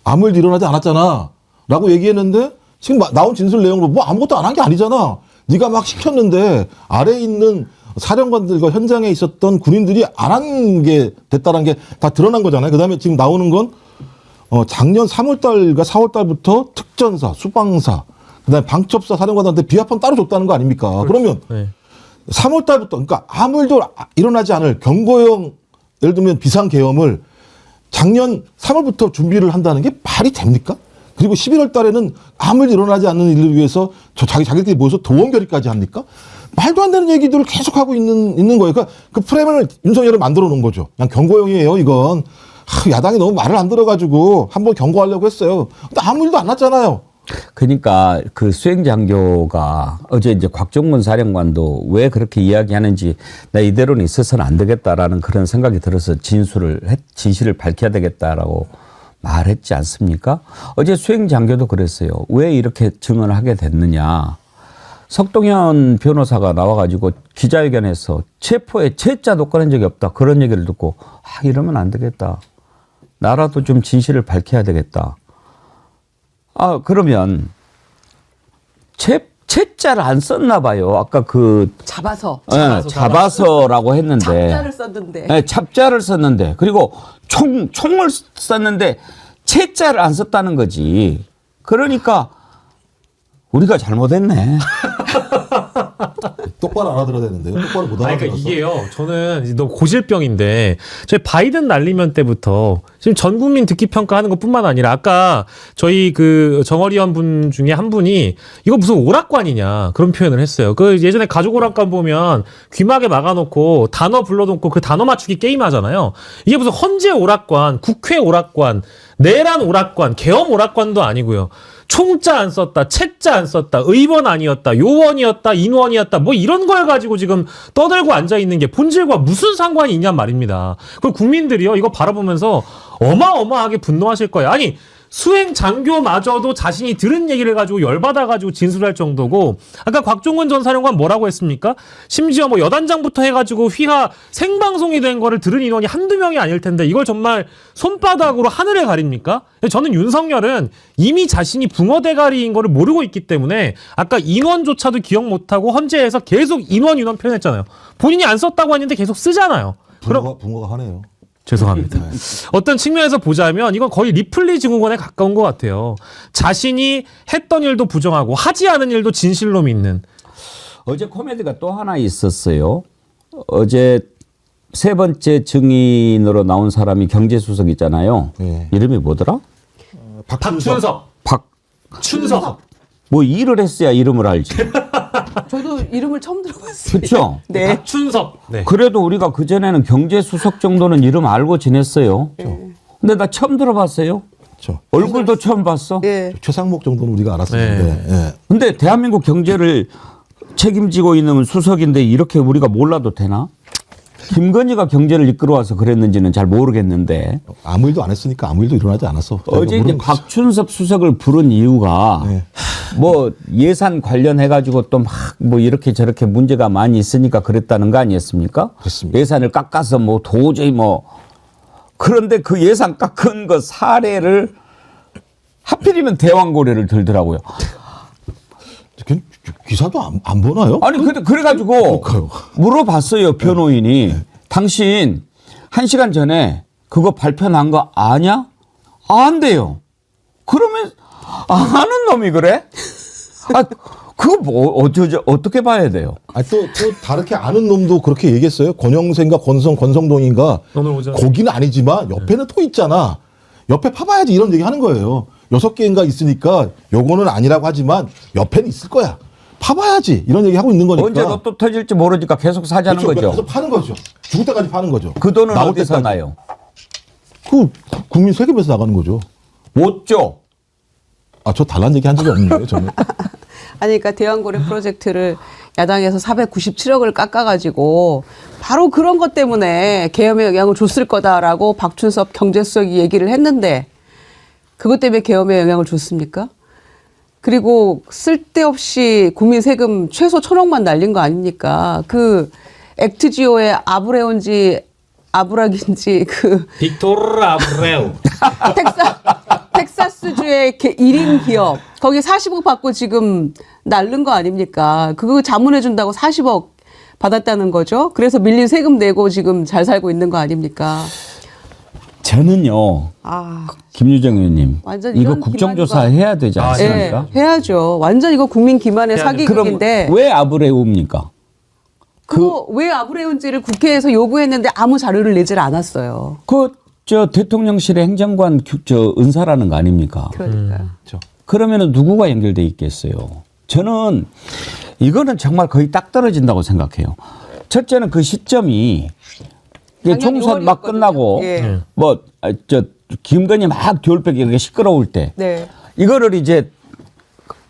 아무 일도 일어나지 않았잖아. 라고 얘기했는데 지금 나온 진술 내용으로 뭐 아무것도 안 한 게 아니잖아. 네가 막 시켰는데 아래에 있는 사령관들과 현장에 있었던 군인들이 안 한 게 됐다는 게 다 드러난 거잖아요. 그다음에 지금 나오는 건 작년 3월달과 4월달부터 특전사, 수방사, 그다음에 방첩사 사령관한테 비하폰 따로 줬다는 거 아닙니까? 그렇죠. 그러면 네. 3월달부터 그러니까 아무 일도 일어나지 않을 경고형 예를 들면 비상계엄을 작년 3월부터 준비를 한다는 게 말이 됩니까? 그리고 11월 달에는 아무 일 일어나지 않는 일을 위해서 자기들끼리 모여서 도원 결의까지 합니까? 말도 안 되는 얘기들을 계속하고 있는 거예요. 그러니까 그 프레임을 윤석열이 만들어 놓은 거죠. 그냥 경고형이에요, 이건. 야당이 너무 말을 안 들어가지고 한번 경고하려고 했어요. 근데 아무 일도 안 났잖아요. 그러니까 그 수행장교가 어제 이제 곽종근 사령관도 왜 그렇게 이야기하는지 나 이대로는 있어서는 안 되겠다라는 그런 생각이 들어서 진실을 밝혀야 되겠다라고 말했지 않습니까? 어제 수행장교도 그랬어요. 왜 이렇게 증언을 하게 됐느냐. 석동현 변호사가 나와가지고 기자회견에서 체포에 채자도 꺼낸 적이 없다. 그런 얘기를 듣고 이러면 안 되겠다. 나라도 좀 진실을 밝혀야 되겠다. 그러면 채자를 안 썼나 봐요. 아까 잡아서라고 했는데. 잡자를 썼는데. 네, 잡자를 썼는데. 그리고 총을 썼는데 채자를 안 썼다는 거지. 그러니까 우리가 잘못했네. 똑바로 알아들어야 되는데요. 똑바로 못 알아들어서. 그러니까 이게요. 저는 너무 고질병인데 저희 바이든 날리면 때부터 지금 전 국민 듣기 평가하는 것뿐만 아니라 아까 저희 그 정어리원 분 중에 한 분이 이거 무슨 오락관이냐 그런 표현을 했어요. 그 예전에 가족 오락관 보면 귀마개 막아놓고 단어 불러놓고 그 단어 맞추기 게임 하잖아요. 이게 무슨 헌재 오락관, 국회 오락관, 내란 오락관, 계엄 오락관도 아니고요. 총자 안 썼다, 채자 안 썼다, 의원 아니었다, 요원이었다, 인원이었다, 뭐 이런 걸 가지고 지금 떠들고 앉아있는 게 본질과 무슨 상관이 있냔 말입니다. 그리고 국민들이요, 이거 바라보면서 어마어마하게 분노하실 거예요. 아니, 수행 장교마저도 자신이 들은 얘기를 가지고 열받아가지고 진술할 정도고, 아까 곽종근 전 사령관 뭐라고 했습니까? 심지어 뭐 여단장부터 해가지고 휘하 생방송이 된 거를 들은 인원이 한두 명이 아닐 텐데 이걸 정말 손바닥으로 하늘에 가립니까? 저는 윤석열은 이미 자신이 붕어 대가리인 거를 모르고 있기 때문에 아까 인원조차도 기억 못하고 헌재에서 계속 인원 표현했잖아요. 본인이 안 썼다고 했는데 계속 쓰잖아요. 붕어가 하네요. 죄송합니다. 어떤 측면에서 보자면 이건 거의 리플리 증후군에 가까운 것 같아요. 자신이 했던 일도 부정하고 하지 않은 일도 진실로 믿는. 어제 코미디가 또 하나 있었어요. 어제 세 번째 증인으로 나온 사람이 경제수석 있잖아요. 네. 이름이 뭐더라? 박춘석. 춘석. 뭐 일을 했어야 이름을 알지. 저도 이름을 처음 들어봤어요. 그렇죠? 네. 박춘석. 네. 그래도 우리가 그전에는 경제수석 정도는 이름 알고 지냈어요. 근데 나 처음 들어봤어요. 그렇죠. 얼굴도 처음 봤어. 네. 최상목 정도는 우리가 알았었는데. 예. 근데 대한민국 경제를 책임지고 있는 수석인데 이렇게 우리가 몰라도 되나? 김건희가 경제를 이끌어와서 그랬는지는 잘 모르겠는데 아무 일도 안 했으니까 아무 일도 일어나지 않았어. 어제 이제 박춘섭 수석을 부른 이유가 네. 뭐 예산 관련해 가지고 또 막 뭐 이렇게 저렇게 문제가 많이 있으니까 그랬다는 거 아니었습니까? 그렇습니다. 예산을 깎아서 뭐 도저히 뭐 그런데 그 예산 깎은 거 사례를 하필이면 대왕고래를 들더라고요. 기사도 안 보나요? 아니 근데 그래가지고 물어봤어요 변호인이. 당신 1시간 전에 그거 발표 난 거 아냐? 안 돼요. 그러면 아는 놈이 그래? 아 그거 뭐 어떻게 봐야 돼요? 또 다르게 아는 놈도 그렇게 얘기했어요. 권영생과 권성동인가 오늘 오전 거기는 아니지만 옆에는 또 있잖아. 옆에 파봐야지 이런 얘기 하는 거예요. 6개인가 있으니까 요거는 아니라고 하지만 옆에는 있을 거야. 파봐야지 이런 얘기 하고 있는 거니까. 언제 로또 터질지 모르니까 계속 사자는 그렇죠. 거죠. 계속 파는 거죠. 죽을 때까지 파는 거죠. 그 돈은 나올 어디서 때까지. 나요? 그 국민 세금에서 나가는 거죠. 못 줘. 저 달란 얘기 한 적이 없는데요, 저는. 아니, 그러니까 대왕고래 프로젝트를 야당에서 497억을 깎아가지고 바로 그런 것 때문에 계엄에 영향을 줬을 거다라고 박춘섭 경제수석이 얘기를 했는데 그것 때문에 계엄에 영향을 줬습니까? 그리고 쓸데없이 국민 세금 최소 1,000억만 날린 거 아닙니까? 그 액트지오의 아브락인지 그 빅토르 아브레우. 텍사스주의 1인 기업 거기 40억 받고 지금 날른 거 아닙니까? 그거 자문해준다고 40억 받았다는 거죠. 그래서 밀린 세금 내고 지금 잘 살고 있는 거 아닙니까? 저는요. 김유정 의원님. 완전 이거 이런 국정조사 기만과- 해야 되지 않습니까? 네, 해야죠. 완전 이거 국민 기만의 사기극인데. 그럼 왜 아브레우입니까? 그거 왜 아브레우인지를 국회에서 요구했는데 아무 자료를 내질 않았어요. 대통령실의 행정관 은사라는 거 아닙니까? 그러니까요. 그러면은 누구가 연결돼 있겠어요? 저는 이거는 정말 거의 딱 떨어진다고 생각해요. 첫째는 그 시점이 이게 총선 막 끝나고 예. 김건희 막 겨울백이 이렇게 시끄러울 때 네. 이거를 이제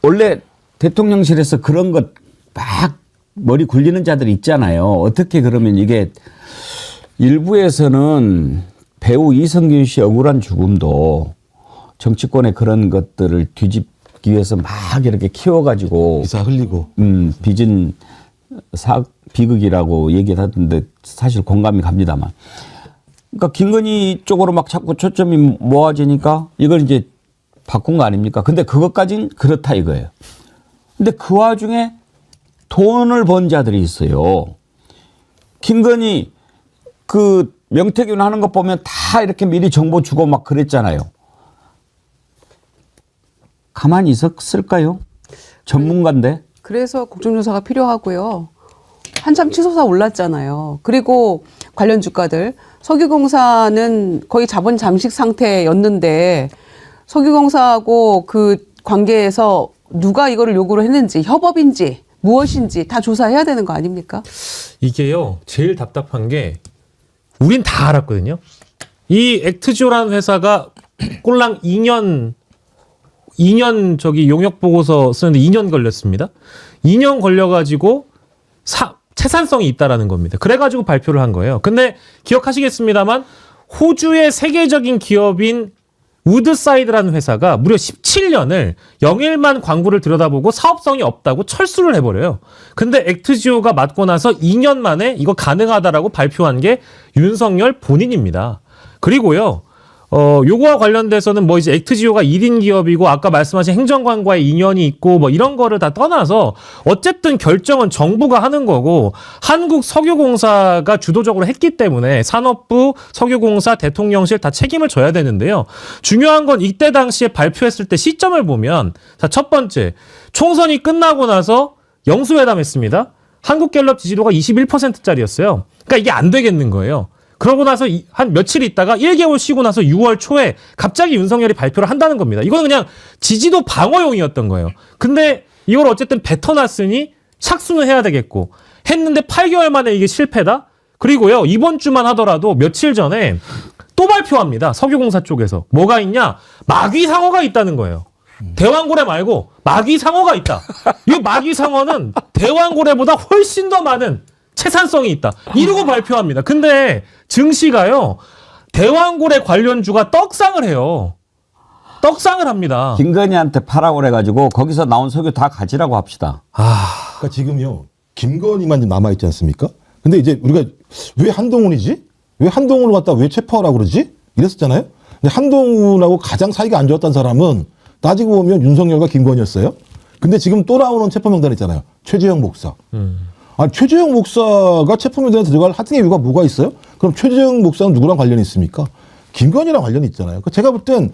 원래 대통령실에서 그런 것 막 머리 굴리는 자들이 있잖아요. 어떻게 그러면 이게 일부에서는 배우 이성균 씨 억울한 죽음도 정치권의 그런 것들을 뒤집기 위해서 막 이렇게 키워가지고 기사 흘리고 빚은 비극이라고 얘기를 하던데 사실 공감이 갑니다만. 그러니까 김건희 쪽으로 막 자꾸 초점이 모아지니까 이걸 이제 바꾼 거 아닙니까? 근데 그것까진 그렇다 이거예요. 근데 그 와중에 돈을 번 자들이 있어요. 김건희 그 명태균 하는 거 보면 다 이렇게 미리 정보 주고 막 그랬잖아요. 가만히 있었을까요? 전문가인데. 그래서 국정조사가 필요하고요. 한참 취소사 올랐잖아요. 그리고 관련 주가들 석유공사는 거의 자본 잠식 상태였는데 석유공사하고 그 관계에서 누가 이거를 요구를 했는지 협업인지 무엇인지 다 조사해야 되는 거 아닙니까? 이게요, 제일 답답한 게 우린 다 알았거든요. 이 액트지오라는 회사가 꼴랑 2년 용역 보고서 쓰는데 2년 걸렸습니다. 2년 걸려가지고 채산성이 있다라는 겁니다. 그래가지고 발표를 한 거예요. 근데 기억하시겠습니다만 호주의 세계적인 기업인 우드사이드라는 회사가 무려 17년을 영일만 광고를 들여다보고 사업성이 없다고 철수를 해버려요. 근데 액트지오가 맡고 나서 2년 만에 이거 가능하다라고 발표한 게 윤석열 본인입니다. 그리고요, 요거와 관련돼서는 뭐 이제 액트지오가 1인 기업이고 아까 말씀하신 행정관과의 인연이 있고 뭐 이런 거를 다 떠나서 어쨌든 결정은 정부가 하는 거고 한국석유공사가 주도적으로 했기 때문에 산업부, 석유공사, 대통령실 다 책임을 져야 되는데요. 중요한 건 이때 당시에 발표했을 때 시점을 보면 자, 첫 번째, 총선이 끝나고 나서 영수회담했습니다. 한국갤럽 지지도가 21%짜리였어요. 그러니까 이게 안 되겠는 거예요. 그러고 나서 한 며칠 있다가 1개월 쉬고 나서 6월 초에 갑자기 윤석열이 발표를 한다는 겁니다. 이거는 그냥 지지도 방어용이었던 거예요. 근데 이걸 어쨌든 뱉어놨으니 착수는 해야 되겠고 했는데 8개월 만에 이게 실패다? 그리고요, 이번 주만 하더라도 며칠 전에 또 발표합니다. 석유공사 쪽에서. 뭐가 있냐? 마귀상어가 있다는 거예요. 대왕고래 말고 마귀상어가 있다. 이 마귀상어는 대왕고래보다 훨씬 더 많은 채산성이 있다. 이러고 발표합니다. 근데 증시가요. 대왕고래 관련주가 떡상을 해요. 떡상을 합니다. 김건희한테 파라고 그래가지고 거기서 나온 석유 다 가지라고 합시다. 그러니까 지금요 김건희만 좀 남아 있지 않습니까? 근데 이제 우리가 왜 한동훈이지? 왜 한동훈을 갖다 왜 체포하라고 그러지? 이랬었잖아요. 근데 한동훈하고 가장 사이가 안 좋았던 사람은 따지고 보면 윤석열과 김건희였어요. 근데 지금 또 나오는 체포 명단 있잖아요. 최재형 목사. 아니, 최재형 목사가 체포 명단에 들어갈 하등의 이유가 뭐가 있어요? 그럼 최재형 목사는 누구랑 관련이 있습니까? 김건희랑 관련이 있잖아요. 제가 볼 땐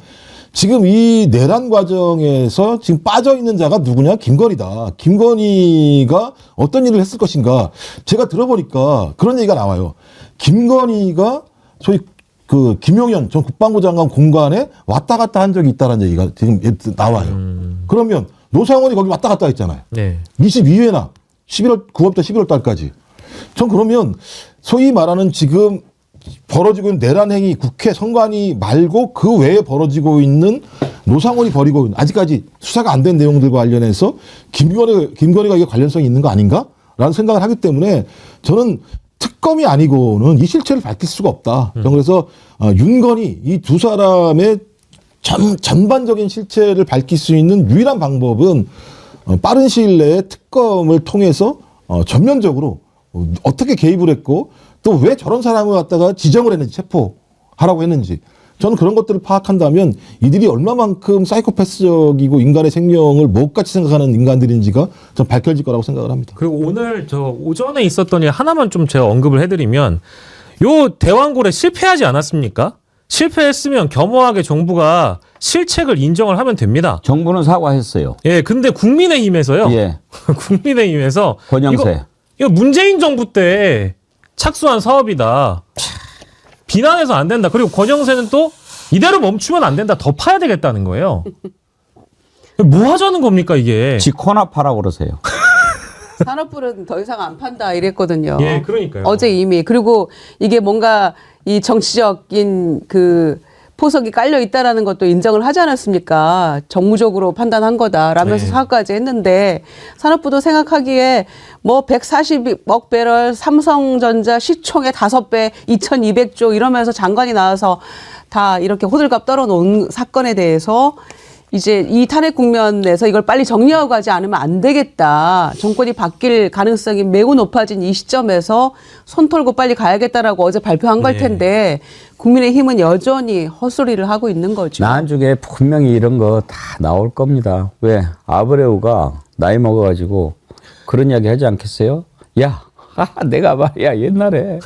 지금 이 내란 과정에서 지금 빠져 있는 자가 누구냐? 김건희다. 김건희가 어떤 일을 했을 것인가? 제가 들어보니까 그런 얘기가 나와요. 김건희가 소위 그 김용현 전 국방부 장관 공간에 왔다 갔다 한 적이 있다는 얘기가 지금 나와요. 그러면 노상원이 거기 왔다 갔다 했잖아요. 네. 22회나 9월부터 11월 달까지. 전 그러면 소위 말하는 지금 벌어지고 있는 내란 행위 국회 선관위 말고 그 외에 벌어지고 있는 노상원이 벌이고 있는 아직까지 수사가 안 된 내용들과 관련해서 김건희가 이게 관련성이 있는 거 아닌가라는 생각을 하기 때문에 저는 특검이 아니고는 이 실체를 밝힐 수가 없다. 저는 그래서 윤건희 이 두 사람의 전반적인 실체를 밝힐 수 있는 유일한 방법은 빠른 시일 내에 특검을 통해서 전면적으로 어떻게 개입을 했고 또 왜 저런 사람을 갖다가 지정을 했는지 체포하라고 했는지 저는 그런 것들을 파악한다면 이들이 얼마만큼 사이코패스적이고 인간의 생명을 못같이 생각하는 인간들인지가 좀 밝혀질 거라고 생각을 합니다. 그리고 오늘 저 오전에 있었던 일 하나만 좀 제가 언급을 해드리면 요 대왕고래 실패하지 않았습니까? 실패했으면 겸허하게 정부가 실책을 인정을 하면 됩니다. 정부는 사과했어요. 예, 근데 국민의힘에서요. 예. 국민의힘에서 권영세. 이거 문재인 정부 때 착수한 사업이다. 비난해서 안 된다. 그리고 권영세는 또 이대로 멈추면 안 된다. 더 파야 되겠다는 거예요. 뭐 하자는 겁니까 이게? 지 코나 파라고 그러세요. 산업부는 더 이상 안 판다 이랬거든요. 예, 그러니까요. 어제 이미. 그리고 이게 뭔가 이 정치적인 그 포석이 깔려 있다라는 것도 인정을 하지 않았습니까? 정무적으로 판단한 거다라면서 네. 사과까지 했는데 산업부도 생각하기에 뭐 140억 배럴 삼성전자 시총의 5배 2200조 이러면서 장관이 나와서 다 이렇게 호들갑 떨어놓은 사건에 대해서 이제 이 탄핵 국면에서 이걸 빨리 정리하고 가지 않으면 안 되겠다. 정권이 바뀔 가능성이 매우 높아진 이 시점에서 손 털고 빨리 가야겠다라고 어제 발표한 걸 텐데 국민의힘은 여전히 헛소리를 하고 있는 거죠. 나중에 분명히 이런 거 다 나올 겁니다. 왜? 아브레우가 나이 먹어가지고 그런 이야기 하지 않겠어요? 야, 내가 말이야 옛날에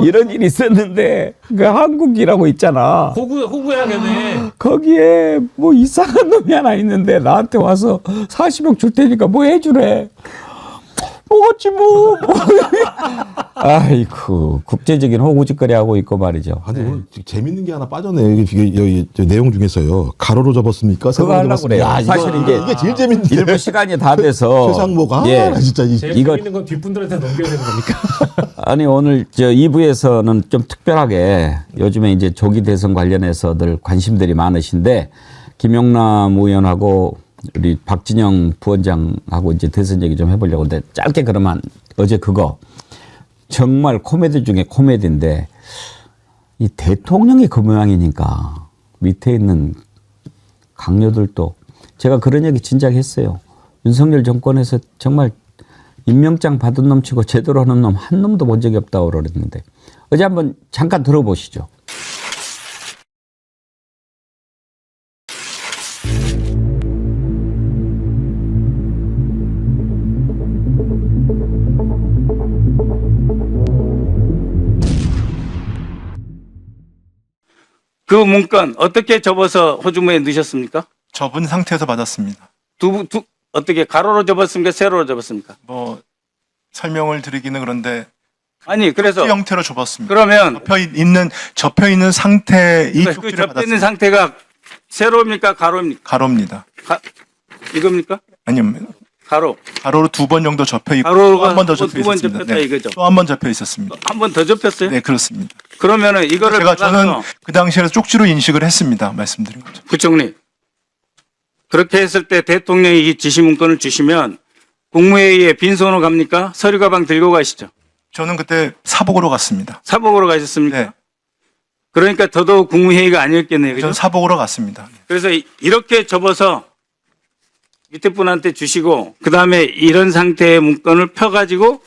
이런 일이 있었는데 그 한국이라고 있잖아. 호구야겠네. 거기에 뭐 이상한 놈이 하나 있는데 나한테 와서 40억 줄 테니까 뭐 해주래. 먹었지 뭐. 아이고 국제적인 호구짓거리 하고 있고 말이죠. 아니 오늘 재밌는 게 하나 빠졌네. 여기 내용 중에서요. 가로로 접었습니까? 그거 하려고 그래요. 사실 이게 제일 재밌는데. 일부 시간이 다 돼서 세상모가 진짜 제일 이거 재밌는 건 뒷분들한테 넘겨야 되는 겁니까? 아니 오늘 저 2부에서는 좀 특별하게 요즘에 이제 조기 대선 관련해서들 관심들이 많으신데 김용남 의원하고 우리 박진영 부원장하고 이제 대선 얘기 좀 해보려고 근데 짧게 그러면 어제 그거 정말 코미디 중에 코미디인데 이 대통령이 그 모양이니까 밑에 있는 강요들도 제가 그런 얘기 진작 했어요. 윤석열 정권에서 정말 임명장 받은 놈 치고 제대로 하는 놈 한 놈도 본 적이 없다고 그랬는데 어제 한번 잠깐 들어보시죠. 그 문건 어떻게 접어서 호주머니에 넣으셨습니까? 접은 상태에서 받았습니다. 어떻게 가로로 접었습니까? 세로로 접었습니까? 뭐 설명을 드리기는 그런데 아니 그래서 형태로 접었습니다. 그러면 접혀 있는 상태 이 그 쪽지를 접혀 있는 받았습니다. 상태가 세로입니까? 가로입니까? 가로입니다. 이겁니까? 아니면 가로. 가로로 2번 정도 접혀 있고 가로가 한 번 더 접혀 두번 있었습니다. 접혔다 이거죠? 또 한 번 접혀 있었습니다. 한 번 더 접혔어요? 네, 그렇습니다. 그러면은 이거를 저는 그 당시에 쪽지로 인식을 했습니다. 말씀드린 거죠. 부총리 그렇게 했을 때 대통령이 이 지시 문건을 주시면 국무회의에 빈손으로 갑니까? 서류 가방 들고 가시죠. 저는 그때 사복으로 갔습니다. 사복으로 가셨습니까? 네. 그러니까 더더욱 국무회의가 아니었겠네요. 그죠? 저는 사복으로 갔습니다. 그래서 이렇게 접어서 밑에 분한테 주시고 그다음에 이런 상태의 문건을 펴가지고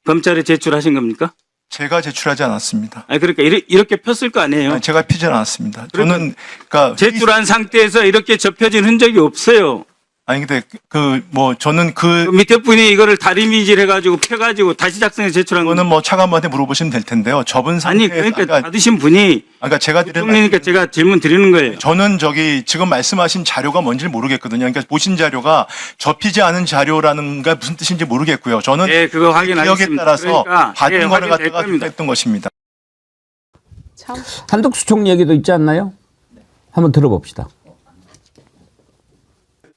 검찰에 제출하신 겁니까? 제가 제출하지 않았습니다. 아니 그러니까 이렇게 폈을 거 아니에요. 아니, 제가 피지 않았습니다. 그러니까 저는 그러니까 제출한 상태에서 이렇게 접혀진 흔적이 없어요. 아니 근데 저는 그 밑에 분이 이거를 다리미질 해가지고 펴가지고 다시 작성해 제출한 거는 뭐 차관한테 물어보시면 될 텐데요. 접은 상태에서 아니 그러니까 받으신 분이 그러니까 제가 드린 대통령이니까 제가 질문 드리는 거예요. 저는 지금 말씀하신 자료가 뭔지 모르겠거든요. 그러니까 보신 자료가 접히지 않은 자료라는 게 무슨 뜻인지 모르겠고요. 저는 네, 그거 확인하겠습니다. 기억에 따라서 그러니까, 받은 예, 거를 확인될 갖다가 겁니다. 했던 것입니다. 참. 한덕수 총 얘기도 있지 않나요? 한번 들어봅시다.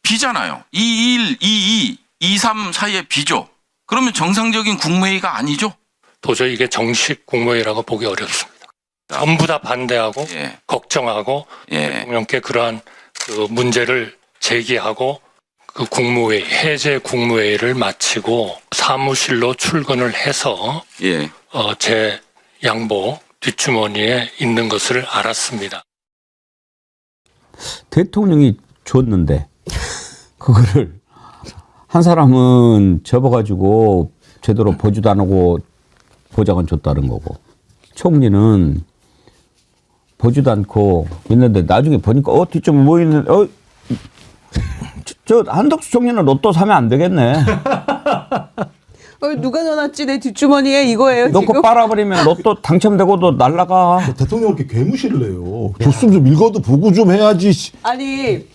비잖아요. 21, 22, 23 사이에 비죠. 그러면 정상적인 국무회의가 아니죠? 도저히 이게 정식 국무회의라고 보기 어렵습니다. 전부 다 반대하고 걱정하고 대통령께 그러한 그 문제를 제기하고 그 국무회의, 해제 국무회의를 마치고 사무실로 출근을 해서 제 양복 뒷주머니에 있는 것을 알았습니다. 대통령이 줬는데 그거를 한 사람은 접어가지고 제대로 보지도 안 하고 보좌관 줬다는 거고 총리는 보지도 않고 있는데 나중에 보니까 뒷좀 뭐 있는 저 한덕수 총리는 로또 사면 안 되겠네. 누가 넣어놨지 내 뒷주머니에 이거예요 넣고 지금? 빨아버리면 로또 당첨되고도 날라가. 대통령 이렇게 괴무실을 해요. 줬으면 좀 읽어도 보고 좀 해야지. 아니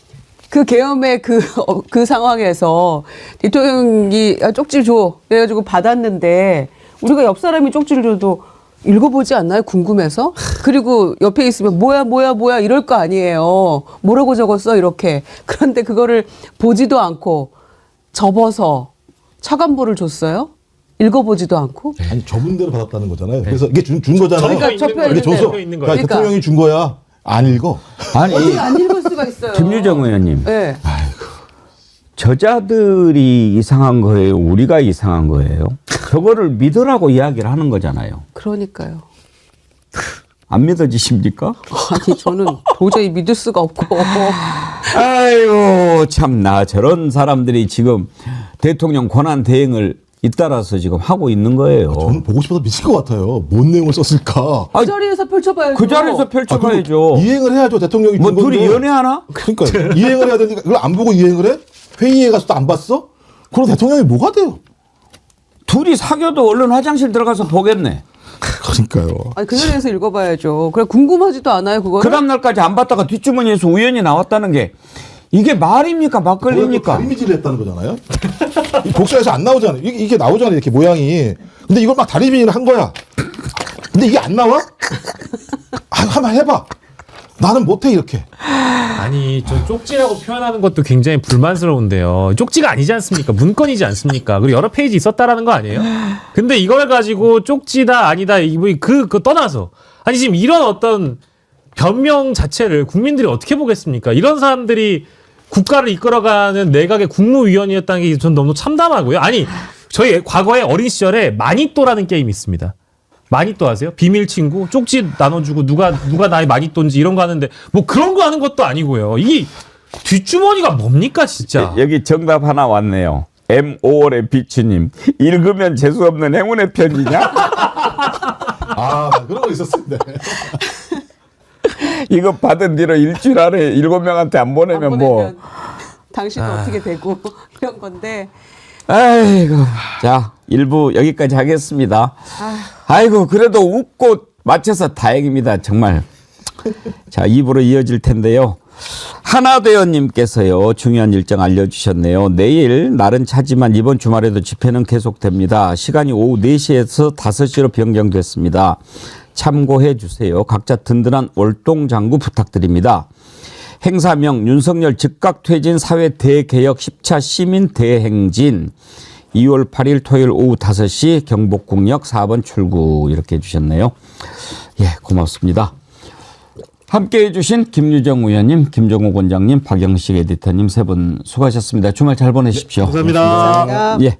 그 계엄의 그 상황에서 대통령이 쪽지 줘 그래가지고 받았는데 우리가 옆 사람이 쪽지를 줘도 읽어보지 않나요? 궁금해서. 그리고 옆에 있으면 뭐야 이럴 거 아니에요. 뭐라고 적었어 이렇게. 그런데 그거를 보지도 않고 접어서 차관보를 줬어요? 읽어보지도 않고? 아니 접은 대로 받았다는 거잖아요. 그래서 이게 준 거잖아요. 그러니까 접혀 이게 줘서 그러니까. 대통령이 준 거야. 안 읽어. 아니 어떻게 안 읽을 수가 있어요? 김유정 의원님. 네. 저자들이 이상한 거예요? 우리가 이상한 거예요? 저거를 믿으라고 이야기를 하는 거잖아요. 그러니까요. 안 믿어지십니까? 아니 저는 도저히 믿을 수가 없고. 아이고 참나 저런 사람들이 지금 대통령 권한 대행을 잇따라서 지금 하고 있는 거예요. 저는 보고 싶어서 미칠 것 같아요. 뭔 내용을 썼을까? 그 자리에서 펼쳐봐야죠. 그 자리에서 펼쳐봐야죠. 이행을 해야죠. 대통령이 뭐 준 건데. 둘이 연애하나? 그러니까 이행을 해야 되니까 그걸 안 보고 이행을 해? 회의에 가서도 안 봤어? 그럼 대통령이 뭐가 돼요? 둘이 사귀어도 얼른 화장실 들어가서 보겠네. 그러니까요. 아니 그 자리에서 읽어봐야죠. 그래 궁금하지도 않아요 그거. 그 다음날까지 안 봤다가 뒷주머니에서 우연히 나왔다는 게 이게 말입니까 막걸리입니까? 다리미질을 했다는 거잖아요. 복사해서 안 나오잖아요. 이게 나오잖아요. 이렇게 모양이. 근데 이걸 막 다리미질을 한 거야. 근데 이게 안 나와? 한번 해봐. 나는 못해 이렇게. 아니 저 쪽지라고 표현하는 것도 굉장히 불만스러운데요. 쪽지가 아니지 않습니까? 문건이지 않습니까? 그리고 여러 페이지 있었다라는 거 아니에요? 근데 이걸 가지고 쪽지다 아니다 그거 떠나서 아니 지금 이런 어떤 변명 자체를 국민들이 어떻게 보겠습니까? 이런 사람들이 국가를 이끌어가는 내각의 국무위원이었다는 게 전 너무 참담하고요. 아니 저희 과거에 어린 시절에 마니또라는 게임이 있습니다. 마니또 아세요? 비밀 친구 쪽지 나눠주고 누가 나의 마니또인지 이런 거 하는데 뭐 그런 거 하는 것도 아니고요. 이 뒷주머니가 뭡니까 진짜? 여기 정답 하나 왔네요. M5월의 비추님 읽으면 재수없는 행운의 편지냐? 아 그런 거 있었습니다. 이거 받은 뒤로 일주일 안에 7명한테 안 보내면 뭐. 당신은 어떻게 되고 이런 건데. 아이고 자 1부 여기까지 하겠습니다. 아이고 그래도 웃고 마쳐서 다행입니다 정말. 자 2부로 이어질 텐데요. 하나대원님께서요 중요한 일정 알려주셨네요. 내일 날은 차지만 이번 주말에도 집회는 계속됩니다. 시간이 오후 4시에서 5시로 변경됐습니다. 참고해 주세요. 각자 든든한 월동장구 부탁드립니다. 행사명 윤석열 즉각 퇴진 사회 대개혁 10차 시민 대행진 2월 8일 토요일 오후 5시 경복궁역 4번 출구 이렇게 해주셨네요. 예, 고맙습니다. 함께해 주신 김유정 의원님, 김종욱 원장님, 박영식 에디터님 세 분 수고하셨습니다. 주말 잘 보내십시오. 감사합니다. 예.